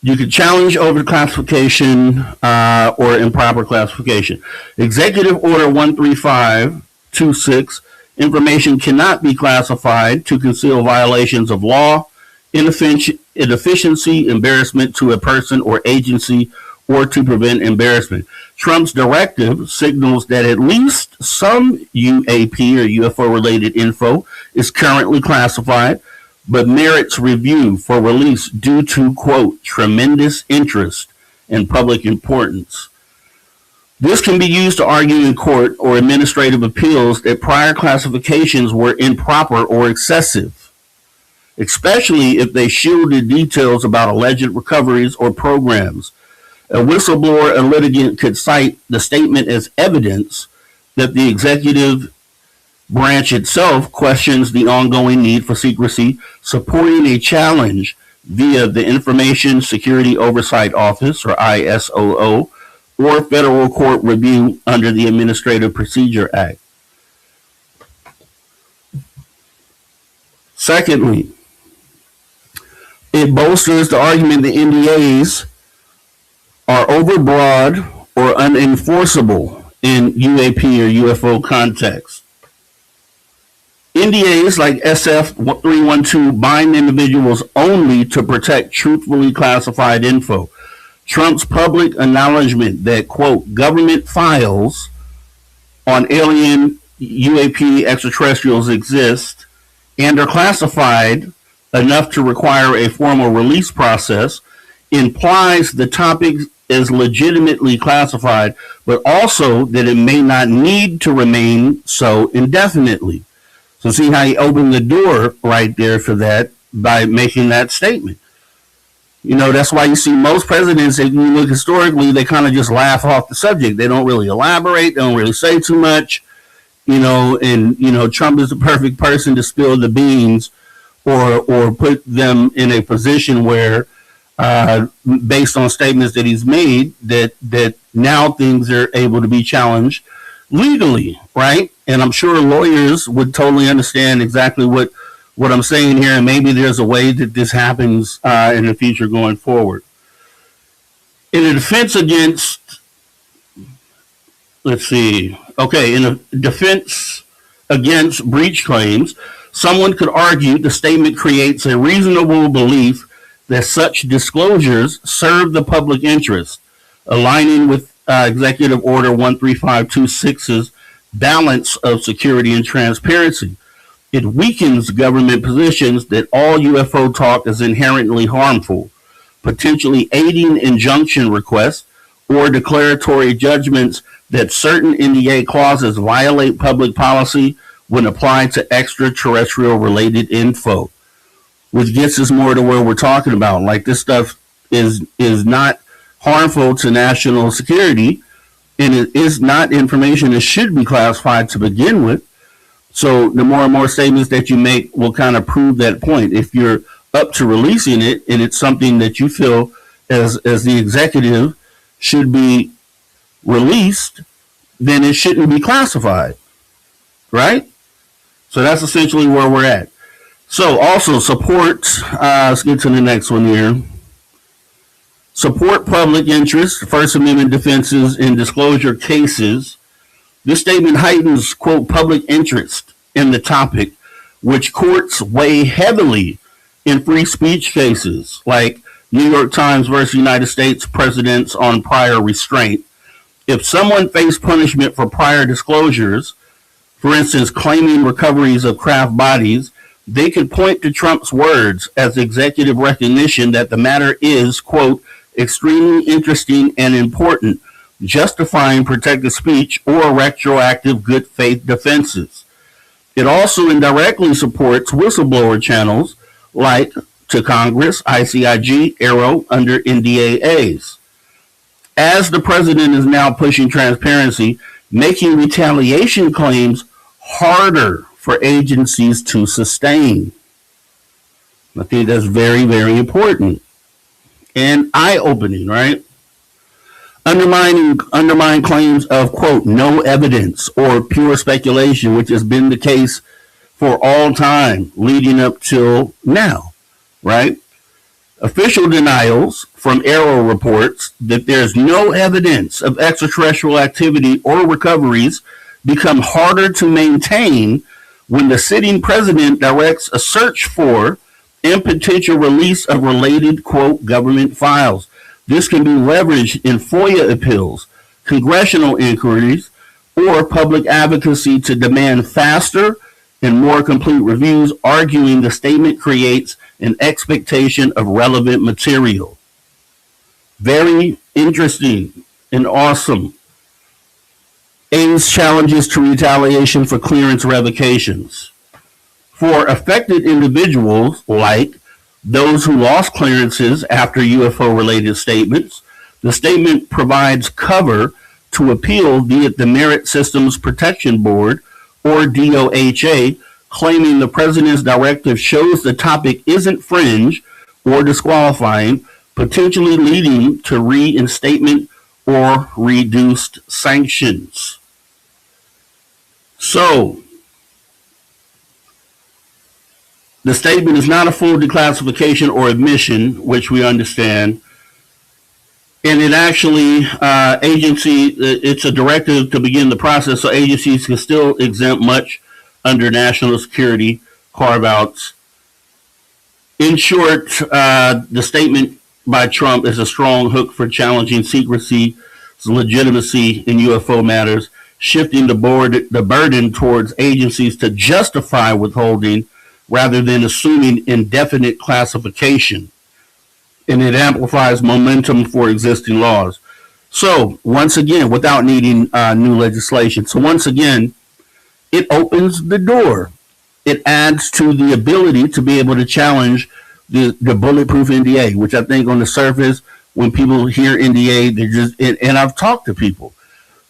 you can challenge over classification or improper classification. Executive Order 13526, information cannot be classified to conceal violations of law, inefficiency, embarrassment to a person or agency, or to prevent embarrassment. Trump's directive signals that at least some UAP or UFO-related info is currently classified, but merits review for release due to, quote, tremendous interest and public importance. This can be used to argue in court or administrative appeals that prior classifications were improper or excessive, especially if they shielded details about alleged recoveries or programs. A whistleblower, a litigant could cite the statement as evidence that the executive branch itself questions the ongoing need for secrecy, supporting a challenge via the Information Security Oversight Office, or ISOO, or federal court review under the Administrative Procedure Act. Secondly, it bolsters the argument that NDAs are overbroad or unenforceable in UAP or UFO context. NDAs like SF-312 bind individuals only to protect truthfully classified info. Trump's public acknowledgement that, quote, government files on alien UAP extraterrestrials exist and are classified enough to require a formal release process implies the topic is legitimately classified, but also that it may not need to remain so indefinitely. So see how he opened the door right there for that by making that statement. You know, that's why you see most presidents, if you look historically, they kind of just laugh off the subject. They don't really elaborate. They don't really say too much, you know, and, you know, Trump is the perfect person to spill the beans or put them in a position where, based on statements that he's made, that now things are able to be challenged legally, right? And I'm sure lawyers would totally understand exactly what I'm saying here, and maybe there's a way that this happens in the future going forward. In a defense against, in a defense against breach claims, someone could argue the statement creates a reasonable belief that such disclosures serve the public interest, aligning with Executive Order 13526's balance of security and transparency. It weakens government positions that all UFO talk is inherently harmful, potentially aiding injunction requests or declaratory judgments that certain N.D.A. clauses violate public policy when applied to extraterrestrial related info, which gets us more to where we're talking about. Like, this stuff is not harmful to national security, and it is not information that should be classified to begin with. So the more and more statements that you make will kind of prove that point. If you're up to releasing it and it's something that you feel as the executive should be released, then it shouldn't be classified, right? So that's essentially where we're at. So also support, let's get to the next one here. Support public interest, First Amendment defenses in disclosure cases. This statement heightens, quote, public interest in the topic, which courts weigh heavily in free speech cases, like New York Times versus United States presidents on prior restraint. If someone faced punishment for prior disclosures, for instance, claiming recoveries of craft bodies, they could point to Trump's words as executive recognition that the matter is, quote, extremely interesting and important, justifying protected speech or retroactive good faith defenses. It also indirectly supports whistleblower channels like to Congress, ICIG, Arrow under N.D.A.s. As the president is now pushing transparency, making retaliation claims harder for agencies to sustain. I think that's very, very important and eye-opening, right? Undermine claims of, quote, no evidence or pure speculation, which has been the case for all time leading up till now, right? Official denials from Arrow reports that there's no evidence of extraterrestrial activity or recoveries become harder to maintain when the sitting president directs a search for and potential release of related, quote, government files. This can be leveraged in FOIA appeals, congressional inquiries, or public advocacy to demand faster and more complete reviews, arguing the statement creates an expectation of relevant material. Very interesting and awesome. Aims challenges to retaliation for clearance revocations. For affected individuals, like those who lost clearances after UFO-related statements, the statement provides cover to appeal via the Merit Systems Protection Board, or DOHA, claiming the president's directive shows the topic isn't fringe or disqualifying, potentially leading to reinstatement or reduced sanctions. So, the statement is not a full declassification or admission, which we understand. And it actually, it's a directive to begin the process, so agencies can still exempt much under national security carve-outs. In short, the statement by Trump is a strong hook for challenging secrecy, legitimacy in UFO matters, shifting the burden towards agencies to justify withholding rather than assuming indefinite classification. And it amplifies momentum for existing laws. So, once again, without needing new legislation. So, once again, it opens the door. It adds to the ability to be able to challenge the bulletproof N.D.A, which I think on the surface, when people hear N.D.A, they just, and I've talked to people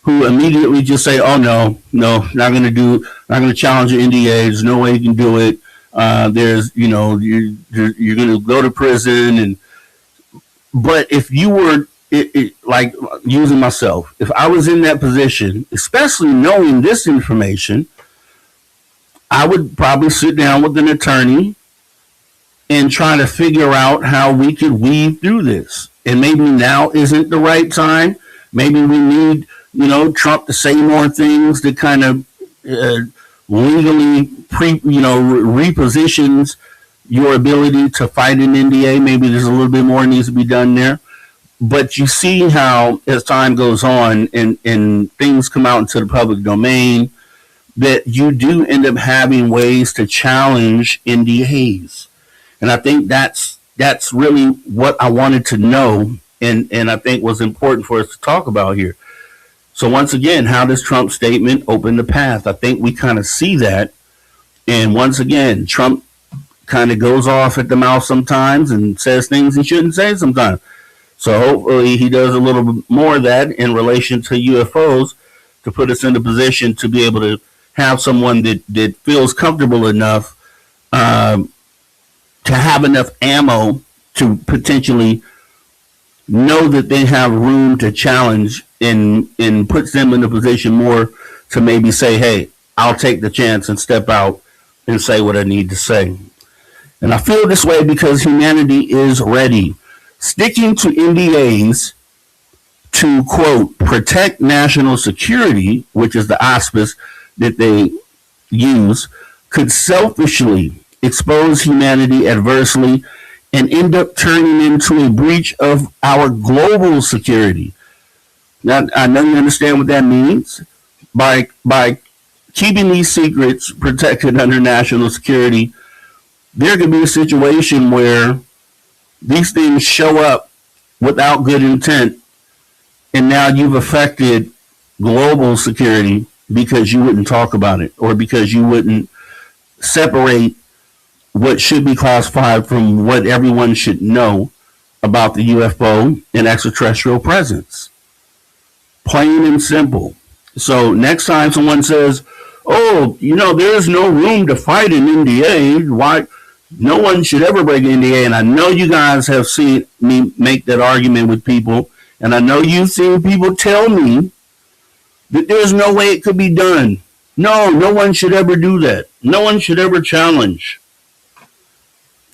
who immediately just say, oh, no, not going to challenge the N.D.A. There's no way you can do it. There's, you're going to go to prison. But if you were, like using myself, if I was in that position, especially knowing this information, I would probably sit down with an attorney and try to figure out how we could weave through this. And maybe now isn't the right time. Maybe we need, Trump to say more things to kind of legally repositions your ability to fight an N.D.A. Maybe there's a little bit more needs to be done there. But you see how, as time goes on and things come out into the public domain, that you do end up having ways to challenge N.D.A.s. And I think that's really what I wanted to know, and I think was important for us to talk about here. So once again, how does Trump's statement open the path? I think we kind of see that. And once again, Trump kind of goes off at the mouth sometimes and says things he shouldn't say sometimes. So hopefully he does a little bit more of that in relation to UFOs to put us in a position to be able to have someone that feels comfortable enough to have enough ammo to potentially know that they have room to challenge and puts them in a position more to maybe say, hey, I'll take the chance and step out and say what I need to say. And I feel this way because humanity is ready. Sticking to N.D.As to, quote, protect national security, which is the auspice that they use, could selfishly expose humanity adversely and end up turning into a breach of our global security. Now, I know you understand what that means. By keeping these secrets protected under national security, there could be a situation where these things show up without good intent, and now you've affected global security because you wouldn't talk about it or because you wouldn't separate what should be classified from what everyone should know about the UFO and extraterrestrial presence. Plain and simple. So next time someone says, oh, there's no room to fight an N.D.A. Why? No one should ever break an N.D.A. And I know you guys have seen me make that argument with people. And I know you've seen people tell me that there's no way it could be done. No one should ever do that. No one should ever challenge.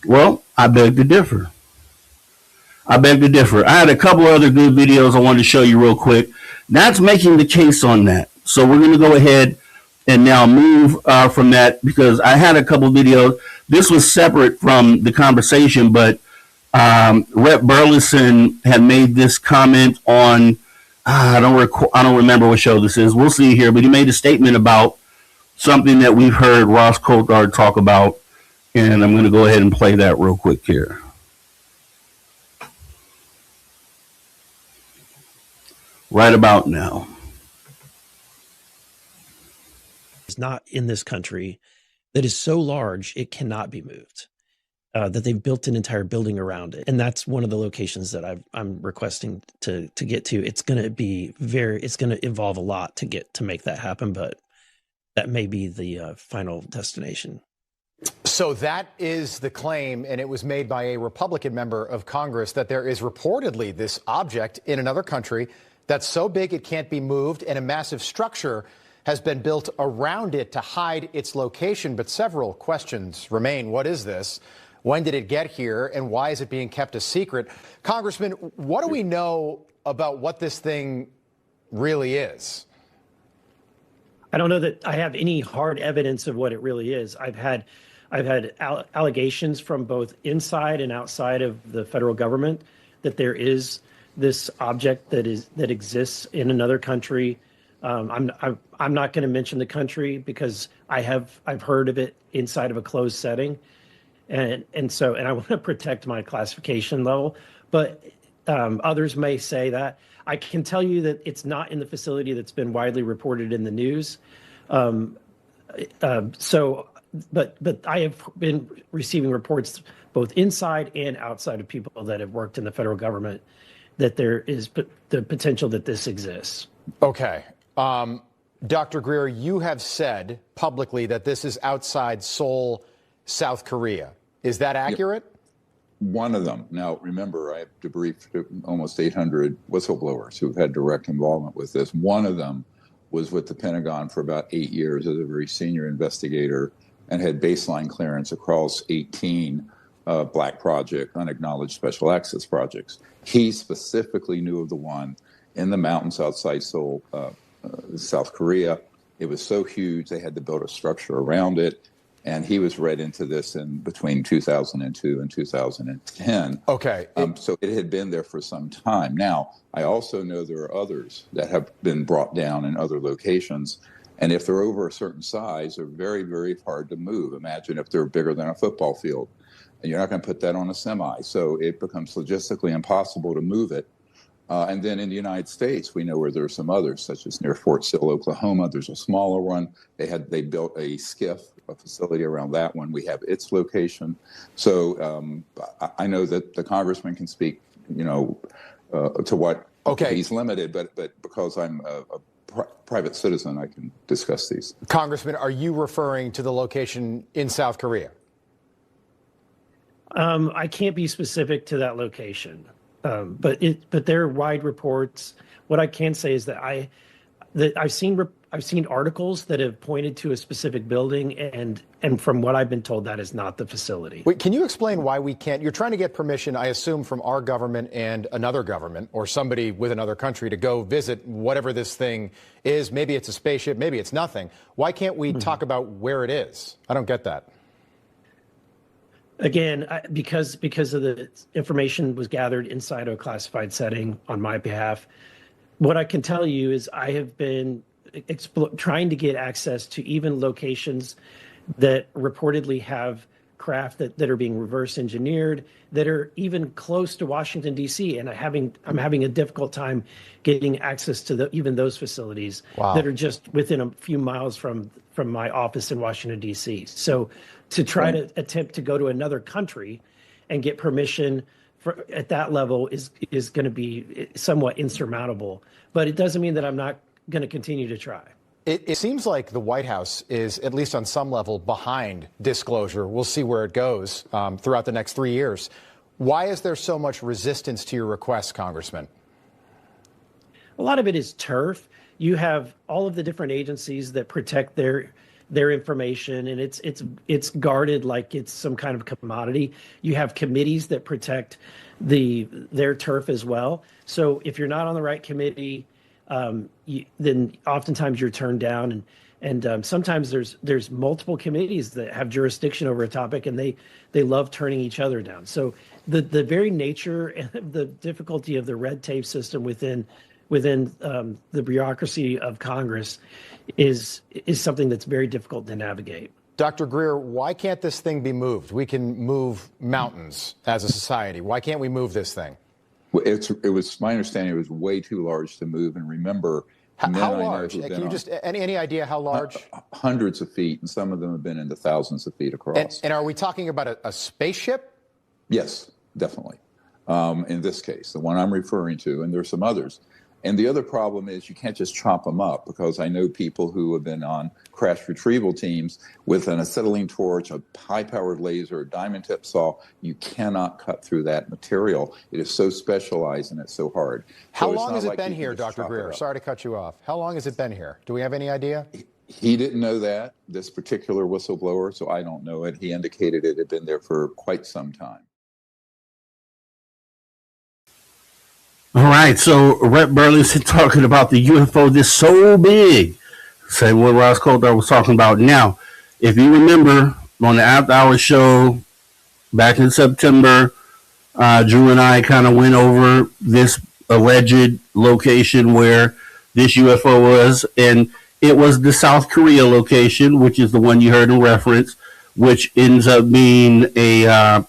Well, I beg to differ. I had a couple other good videos I wanted to show you real quick. That's making the case on that. So we're going to go ahead and now move from that because I had a couple videos. This was separate from the conversation, but Rep. Burleson had made this comment on, I don't remember what show this is. We'll see here, but he made a statement about something that we've heard Ross Coulthard talk about, and I'm going to go ahead and play that real quick here. Right about now. It's not in this country that is so large it cannot be moved. That they've built an entire building around it, and that's one of the locations that I'm requesting to get to. It's going to involve a lot to make that happen, but that may be the final destination. So that is the claim, and it was made by a Republican member of Congress, that there is reportedly this object in another country that's so big it can't be moved, and a massive structure has been built around it to hide its location. But several questions remain. What is this? When did it get here, and why is it being kept a secret? Congressman, what do we know about what this thing really is? I don't know that I have any hard evidence of what it really is. I've had allegations from both inside and outside of the federal government that there is this object that exists in another country. I'm not going to mention the country because I've heard of it inside of a closed setting, and I want to protect my classification level. But others may say that. I can tell you that it's not in the facility that's been widely reported in the news. But I have been receiving reports both inside and outside of people that have worked in the federal government that there is the potential that this exists. Okay. Dr. Greer, you have said publicly that this is outside Seoul, South Korea. Is that accurate? One of them. Now, remember, I have debriefed almost 800 whistleblowers who've had direct involvement with this. One of them was with the Pentagon for about 8 years as a very senior investigator and had baseline clearance across 18 black project, unacknowledged special access projects. He specifically knew of the one in the mountains outside Seoul, South Korea. It was so huge, they had to build a structure around it. And he was read into this in between 2002 and 2010. Okay. So it had been there for some time. Now, I also know there are others that have been brought down in other locations. And if they're over a certain size, they're very, very hard to move. Imagine if they're bigger than a football field. And you're not going to put that on a semi. So it becomes logistically impossible to move it. And then in the United States, we know where there are some others, such as near Fort Sill, Oklahoma. There's a smaller one. They built a SCIF, a facility around that one. We have its location. So I know that the congressman can speak, to what he's limited, but because I'm a private citizen, I can discuss these. Congressman, are you referring to the location in South Korea? I can't be specific to that location. But there are wide reports. What I can say is that I've seen articles that have pointed to a specific building, and from what I've been told, that is not the facility. Wait, can you explain why we can't? You're trying to get permission, I assume, from our government and another government or somebody with another country to go visit whatever this thing is. Maybe it's a spaceship, maybe it's nothing. Why can't we talk about where it is? I don't get that. Again, because of the information was gathered inside of a classified setting on my behalf, what I can tell you is I have been trying to get access to even locations that reportedly have craft that are being reverse engineered, that are even close to Washington, D.C. And I'm having a difficult time getting access to even those facilities that are just within a few miles from my office in Washington, D.C. So to try to attempt to go to another country and get permission at that level is going to be somewhat insurmountable. But it doesn't mean that I'm not going to continue to try. It seems like the White House is, at least on some level, behind disclosure. We'll see where it goes throughout the next 3 years. Why is there so much resistance to your request, Congressman? A lot of it is turf. You have all of the different agencies that protect their information, and it's guarded like it's some kind of commodity. You have committees that protect their turf as well. So if you're not on the right committee, then oftentimes you're turned down, and sometimes there's multiple committees that have jurisdiction over a topic, and they love turning each other down. So the very nature and the difficulty of the red tape system within the bureaucracy of Congress is something that's very difficult to navigate. Dr. Greer, why can't this thing be moved? We can move mountains as a society. Why can't we move this thing? Well, it was my understanding it was way too large to move. And remember, how large? Can you just any idea how large? Hundreds of feet, and some of them have been in the thousands of feet across. And are we talking about a spaceship? Yes, definitely. In this case, the one I'm referring to, and there's some others. And the other problem is you can't just chop them up, because I know people who have been on crash retrieval teams with an acetylene torch, a high-powered laser, a diamond tip saw. You cannot cut through that material. It is so specialized and it's so hard. How long has it been here, Dr. Greer? Sorry to cut you off. How long has it been here? Do we have any idea? He didn't know that, this particular whistleblower, so I don't know it. He indicated it had been there for quite some time. All right, so Rep Burley's talking about the UFO that's so big Say what Ross Coulthard was talking about. Now, if you remember on the After Hours show back in September, Drew and I kind of went over this alleged location where this UFO was, and it was the South Korea location, which is the one you heard in reference, which ends up being a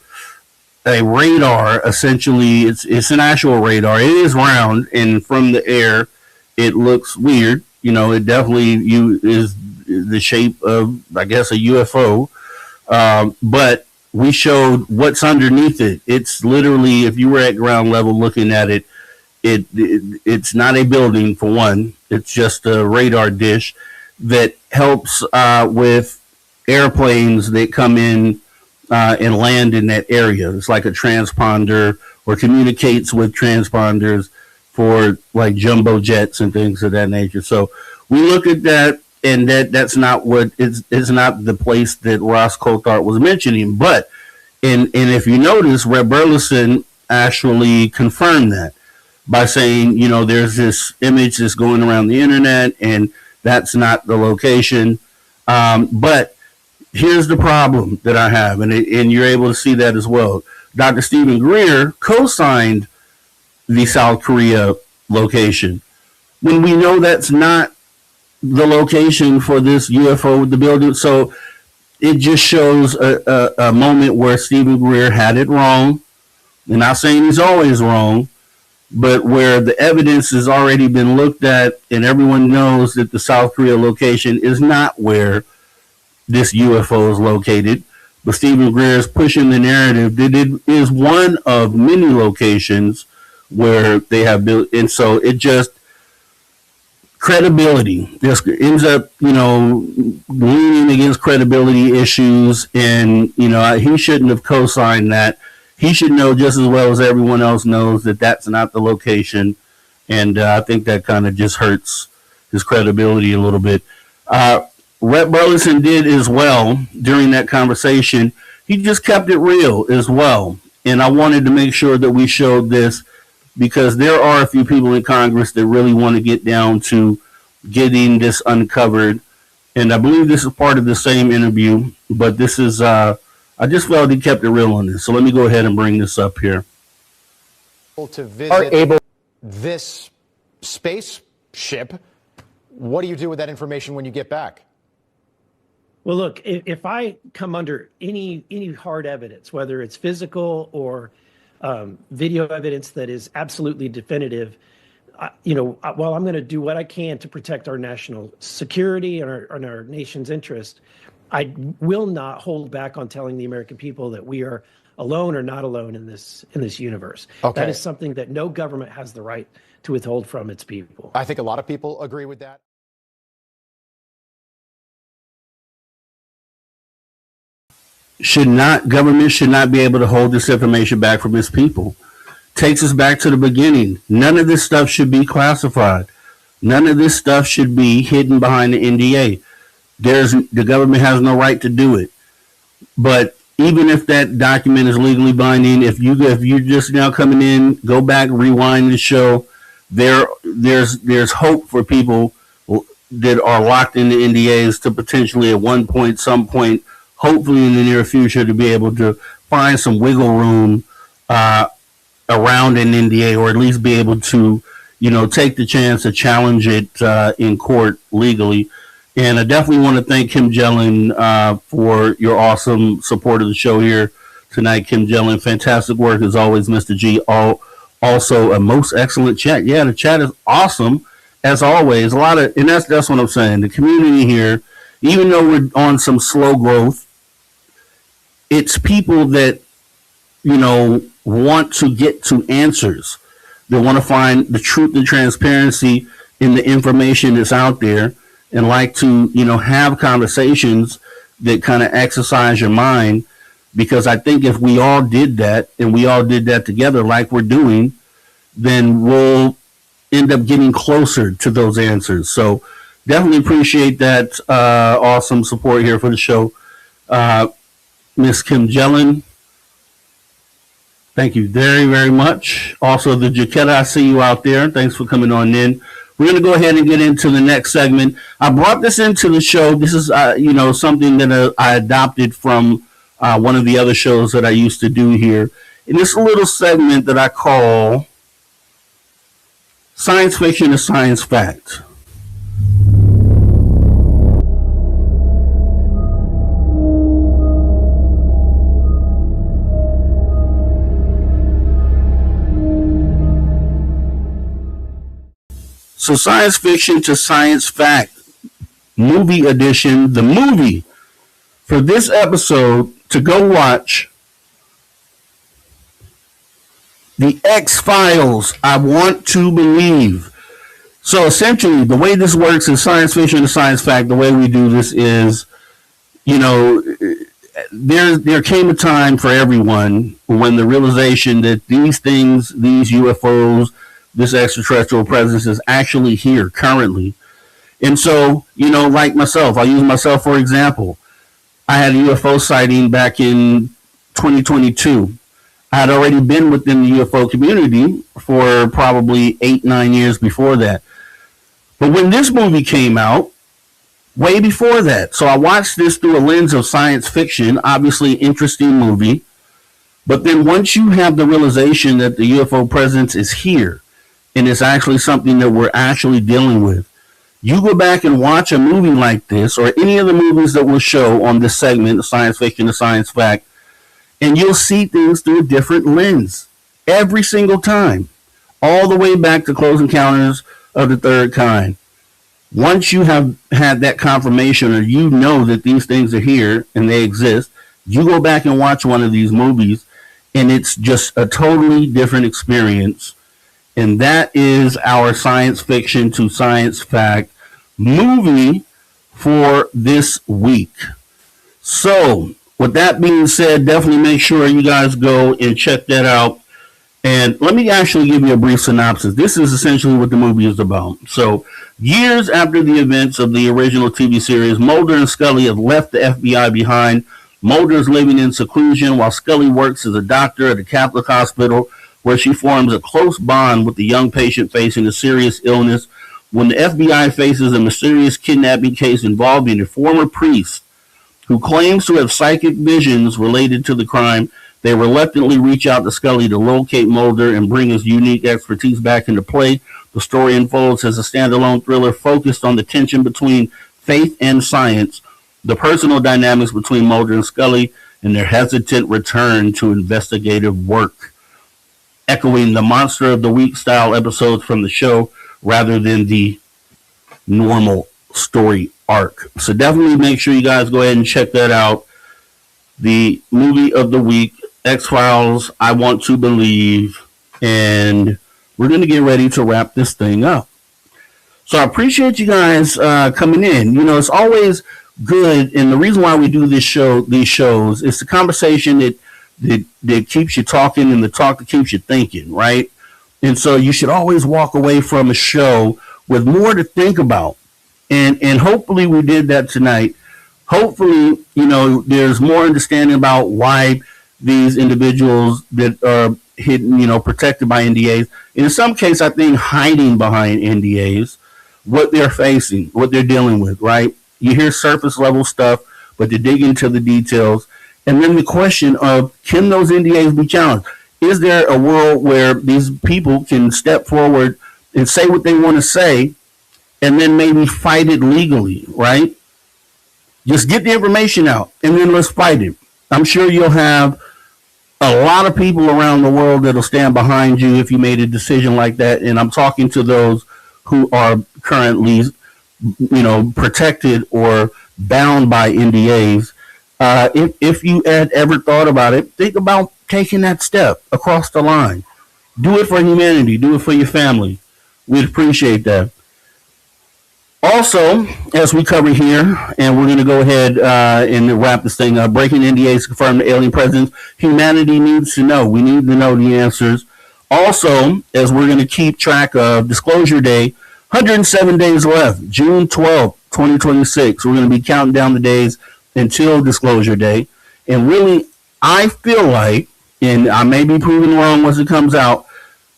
radar. Essentially, it's an actual radar. It is round, and from the air, it looks weird. You know, it definitely is the shape of, I guess, a UFO. But we showed what's underneath it. It's literally, if you were at ground level looking at it, it's not a building for one. It's just a radar dish that helps with airplanes that come in and land in that area. It's like a transponder, or communicates with transponders for like jumbo jets and things of that nature. So we look at that, and that's not what it's not the place that Ross Coulthard was mentioning. But and if you notice, Reb Burleson actually confirmed that by saying, you know, there's this image that's going around the internet, and that's not the location. But here's the problem that I have, and you're able to see that as well. Dr. Stephen Greer co-signed the South Korea location when we know that's not the location for this UFO with the building. So it just shows a moment where Stephen Greer had it wrong. I'm not saying he's always wrong, but where the evidence has already been looked at, and everyone knows that the South Korea location is not where this UFO is located. But Stephen Greer is pushing the narrative that it is one of many locations where they have built. And so it just, credibility just ends up, you know, leaning against credibility issues. And, you know, he shouldn't have co-signed that. He should know just as well as everyone else knows that that's not the location. And I think that kind of just hurts his credibility a little bit. Rep Burleson did as well during that conversation. He just kept it real as well. And I wanted to make sure that we showed this, because there are a few people in Congress that really want to get down to getting this uncovered. And I believe this is part of the same interview, but this is, I just felt he kept it real on this. So let me go ahead and bring this up here. To visit this spaceship, what do you do with that information when you get back? Well, look, if I come under any hard evidence, whether it's physical or video evidence that is absolutely definitive, while I'm going to do what I can to protect our national security and our nation's interest, I will not hold back on telling the American people that we are alone or not alone in this universe. Okay. That is something that no government has the right to withhold from its people. I think a lot of people agree with that. Government should not be able to hold this information back from its people. Takes us back to the beginning. None of this stuff should be classified. None of this stuff should be hidden behind the N.D.A. The government has no right to do it. But even if that document is legally binding, if you're just now coming in, go back, rewind the show. There's hope for people that are locked in the N.D.As to potentially at some point, hopefully in the near future, to be able to find some wiggle room around an N.D.A, or at least be able to, take the chance to challenge it in court legally. And I definitely want to thank Kim Jellin for your awesome support of the show here tonight. Kim Jellin, fantastic work as always, Mr. G. Also a most excellent chat. Yeah, the chat is awesome as always. And that's what I'm saying. The community here, even though we're on some slow growth, it's people that, want to get to answers. They want to find the truth and transparency in the information that's out there, and like to, have conversations that kind of exercise your mind. Because I think if we all did that, and we all did that together like we're doing, then we'll end up getting closer to those answers. So definitely appreciate that awesome support here for the show. Miss Kim Jellin, thank you very, very much. Also, the Jaquetta, I see you out there. Thanks for coming on in. We're going to go ahead and get into the next segment. I brought this into the show. This is, something that I adopted from one of the other shows that I used to do here. And this little segment that I call Science Fiction to Science Fact. So Science Fiction to Science Fact, movie edition, the movie for this episode to go watch, The X-Files, I Want to Believe. So essentially, the way this works is Science Fiction to Science Fact. The way we do this is, there came a time for everyone when the realization that these things, these UFOs, this extraterrestrial presence is actually here currently. And so, like myself, I'll use myself for example. I had a UFO sighting back in 2022. I had already been within the UFO community for probably 8-9 years before that. But when this movie came out, way before that, so I watched this through a lens of science fiction, obviously interesting movie. But then once you have the realization that the UFO presence is here, and it's actually something that we're actually dealing with, you go back and watch a movie like this, or any of the movies that we'll show on this segment, Science Fiction to Science Fact, and you'll see things through a different lens every single time, all the way back to Close Encounters of the Third Kind. Once you have had that confirmation, or you know that these things are here and they exist, you go back and watch one of these movies, and it's just a totally different experience. And that is our Science Fiction to Science Fact movie for this week. So, with that being said, definitely make sure you guys go and check that out. And let me actually give you a brief synopsis. This is essentially what the movie is about. So, years after the events of the original TV series, Mulder and Scully have left the FBI behind. Mulder is living in seclusion while Scully works as a doctor at a Catholic hospital, where she forms a close bond with the young patient facing a serious illness. When the FBI faces a mysterious kidnapping case involving a former priest who claims to have psychic visions related to the crime, they reluctantly reach out to Scully to locate Mulder and bring his unique expertise back into play. The story unfolds as a standalone thriller focused on the tension between faith and science, the personal dynamics between Mulder and Scully, and their hesitant return to investigative work, echoing the Monster of the Week style episodes from the show rather than the normal story arc. So definitely make sure you guys go ahead and check that out. The movie of the week, X-Files, I Want to Believe, and we're going to get ready to wrap this thing up. So I appreciate you guys coming in. It's always good, and the reason why we do these shows, is the conversation that keeps you talking, and the talk that keeps you thinking, right? And so you should always walk away from a show with more to think about. And hopefully we did that tonight. Hopefully, there's more understanding about why these individuals that are hidden, protected by NDAs, and in some cases, I think hiding behind NDAs, what they're facing, what they're dealing with, right? You hear surface level stuff, but to dig into the details. And then the question of, can those NDAs be challenged? Is there a world where these people can step forward and say what they want to say, and then maybe fight it legally, right? Just get the information out, and then let's fight it. I'm sure you'll have a lot of people around the world that'll stand behind you if you made a decision like that. And I'm talking to those who are currently, protected or bound by NDAs. If you had ever thought about it, think about taking that step across the line. Do it for humanity. Do it for your family. We'd appreciate that. Also, as we cover here, and we're going to go ahead and wrap this thing up, breaking NDAs confirm the alien presence. Humanity needs to know. We need to know the answers. Also, as we're going to keep track of Disclosure Day, 107 days left, June 12th, 2026. We're going to be counting down the days until Disclosure Day. And really, I feel like, and I may be proven wrong once it comes out,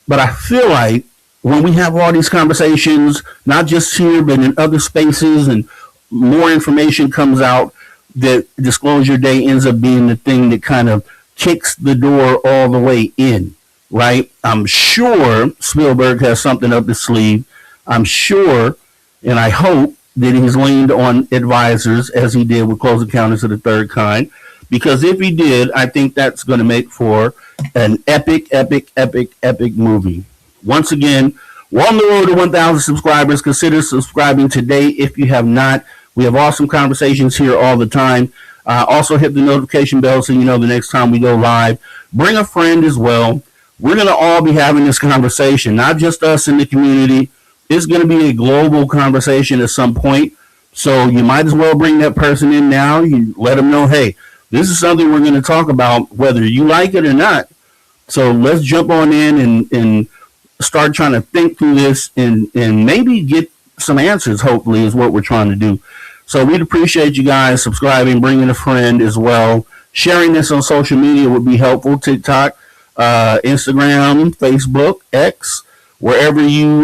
but I feel like when we have all these conversations, not just here, but in other spaces, and more information comes out, that Disclosure Day ends up being the thing that kind of kicks the door all the way in, right? I'm sure Spielberg has something up his sleeve. I'm sure, and I hope that he's leaned on advisors as he did with Close Encounters of the Third Kind, because if he did, I think that's going to make for an epic movie. Once again, we're on the road to 1,000 subscribers. Consider subscribing today if you have not. We have awesome conversations here all the time. Also hit the notification bell so you know the next time we go live. Bring a friend as well. We're going to all be having this conversation, not just us in the community. It's going to be a global conversation at some point. So you might as well bring that person in now. You let them know, hey, this is something we're going to talk about, whether you like it or not. So let's jump on in and start trying to think through this and maybe get some answers, hopefully, is what we're trying to do. So we'd appreciate you guys subscribing, bringing a friend as well. Sharing this on social media would be helpful. TikTok, Instagram, Facebook, X, wherever you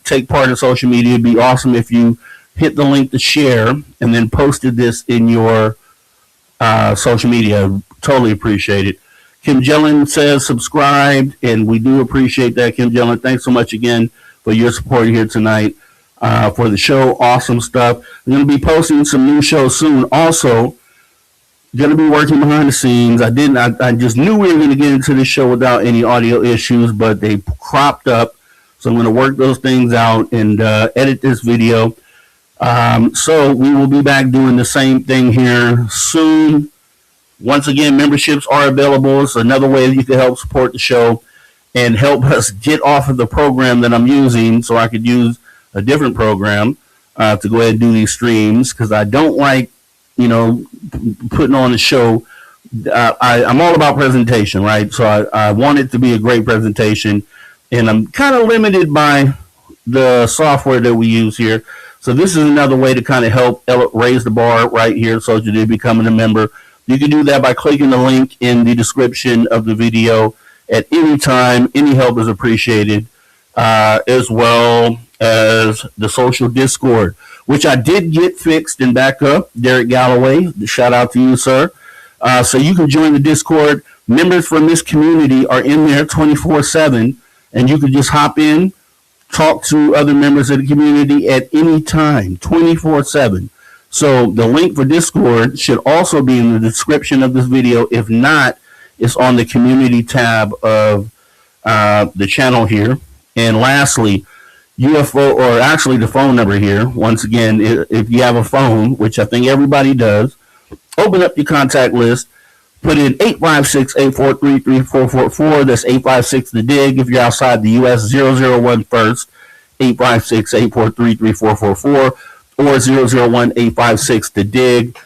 take part in social media. It'd be awesome if you hit the link to share and then posted this in your social media. Totally appreciate it. Kim Jellin says subscribed, and we do appreciate that, Kim Jellin. Thanks so much again for your support here tonight for the show. Awesome stuff. I'm going to be posting some new shows soon. Also, going to be working behind the scenes. I just knew we were going to get into this show without any audio issues, but they cropped up. So I'm going to work those things out and edit this video. So we will be back doing the same thing here soon. Once again, memberships are available. It's another way that you can help support the show and help us get off of the program that I'm using so I could use a different program to go ahead and do these streams, because I don't like, putting on the show. I'm all about presentation, right? So I want it to be a great presentation, and I'm kind of limited by the software that we use here. So this is another way to kind of help raise the bar right here so that you're becoming a member. You can do that by clicking the link in the description of the video at any time. Any help is appreciated, as well as the social Discord, which I did get fixed and back up. Derek Galloway, shout out to you, sir. So you can join the Discord. Members from this community are in there 24/7, and you can just hop in, talk to other members of the community at any time, 24/7. So the link for Discord should also be in the description of this video. If not, it's on the community tab of the channel here. And lastly, UFO, or actually the phone number here. Once again, if you have a phone, which I think everybody does, open up your contact list, put in 856-843-3444. That's 856 the DIGG. If you're outside the U.S., 001 first, 856-843-3444. or 001-856 the DIGG.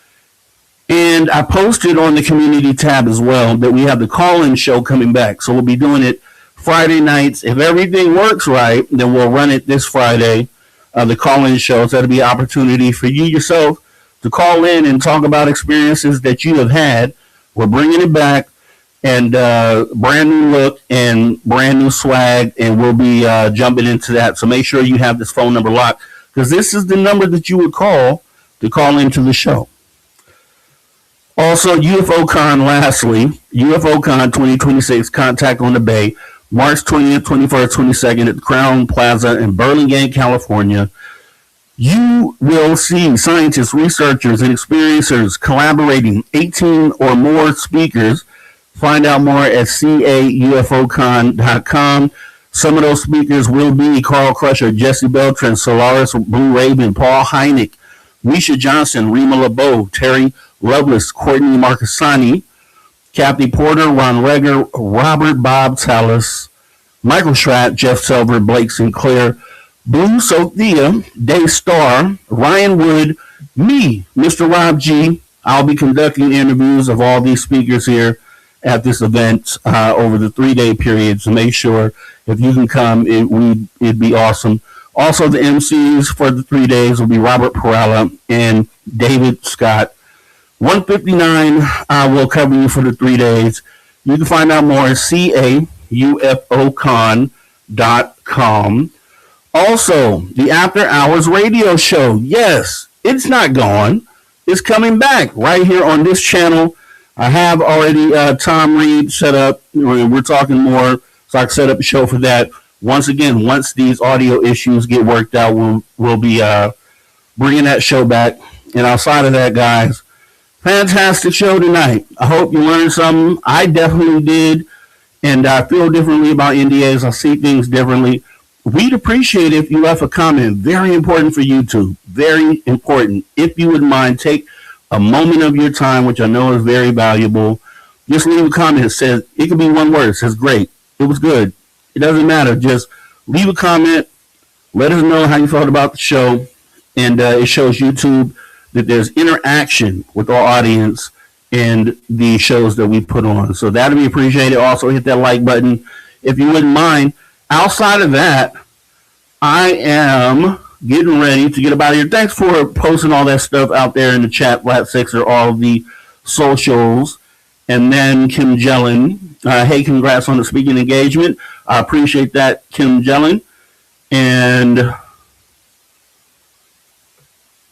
And I posted on the community tab as well that we have the call-in show coming back. So we'll be doing it Friday nights. If everything works right, then we'll run it this Friday, the call-in show. So that'll be an opportunity for you yourself to call in and talk about experiences that you have had. We're bringing it back, and brand new look and brand new swag, and we'll be jumping into that. So make sure you have this phone number locked, because this is the number that you would call to call into the show. Also, UFOCon, lastly, UFOCon 2026, Contact on the Bay, March 20th, 21st, 22nd at the Crown Plaza in Burlingame, California. You will see scientists, researchers, and experiencers collaborating, 18 or more speakers. Find out more at caufocon.com. Some of those speakers will be Carl Crusher, Jesse Beltran, Solaris Blue Raven, Paul Hynek, Misha Johnson, Rima LeBeau, Terry Lovelace, Courtney Marcassani, Kathy Porter, Ron Reger, Robert Bob Tallis, Michael Schratt, Jeff Silver, Blake Sinclair, Blue Sophia, Dave Starr, Ryan Wood, me, Mr. Rob G. I'll be conducting interviews of all these speakers here at this event over the 3-day period. So make sure if you can come, it'd be awesome. Also, the MCs for the 3 days will be Robert Perala and David Scott. 159 will cover you for the 3 days. You can find out more at caufocon.com. gmail.com. Also, the After Hours radio show. Yes, it's not gone. It's coming back right here on this channel. I have already Tom Reed set up. We're talking more, so I can set up a show for that. Once again, once these audio issues get worked out, we'll be bringing that show back. And outside of that, guys, fantastic show tonight. I hope you learned something. I definitely did. And I feel differently about N.D.As. I see things differently. We'd appreciate if you left a comment. Very important for YouTube. Very important. If you would mind, take a moment of your time, which I know is very valuable. Just leave a comment that says, it could be one word. It says, great. It was good. It doesn't matter. Just leave a comment. Let us know how you thought about the show. And it shows YouTube that there's interaction with our audience and the shows that we put on. So that'll be appreciated. Also, hit that like button if you wouldn't mind. Outside of that, I am getting ready to get up out of here. Thanks for posting all that stuff out there in the chat, Flat Sixer, all of the socials. And then Kim Jellin. Hey, congrats on the speaking engagement. I appreciate that, Kim Jellin. And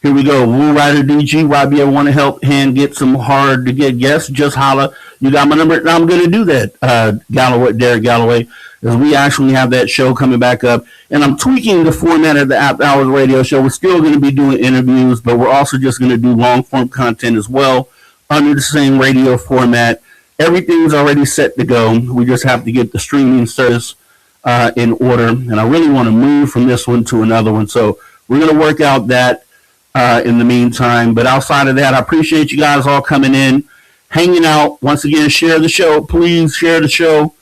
here we go. Woo Rider DG. Rob, you ever want to help hand get some hard to get guests? Just holla. You got my number. I'm going to do that, Galloway, Derek Galloway, as we actually have that show coming back up. And I'm tweaking the format of the After Hours radio show. We're still going to be doing interviews, but we're also just going to do long form content as well under the same radio format. Everything's already set to go. We just have to get the streaming service in order. And I really want to move from this one to another one. So we're going to work out that in the meantime. But outside of that, I appreciate you guys all coming in, hanging out. Once again, share the show. Please share the show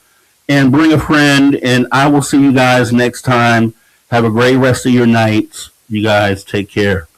and bring a friend. And I will see you guys next time. Have a great rest of your night. You guys take care.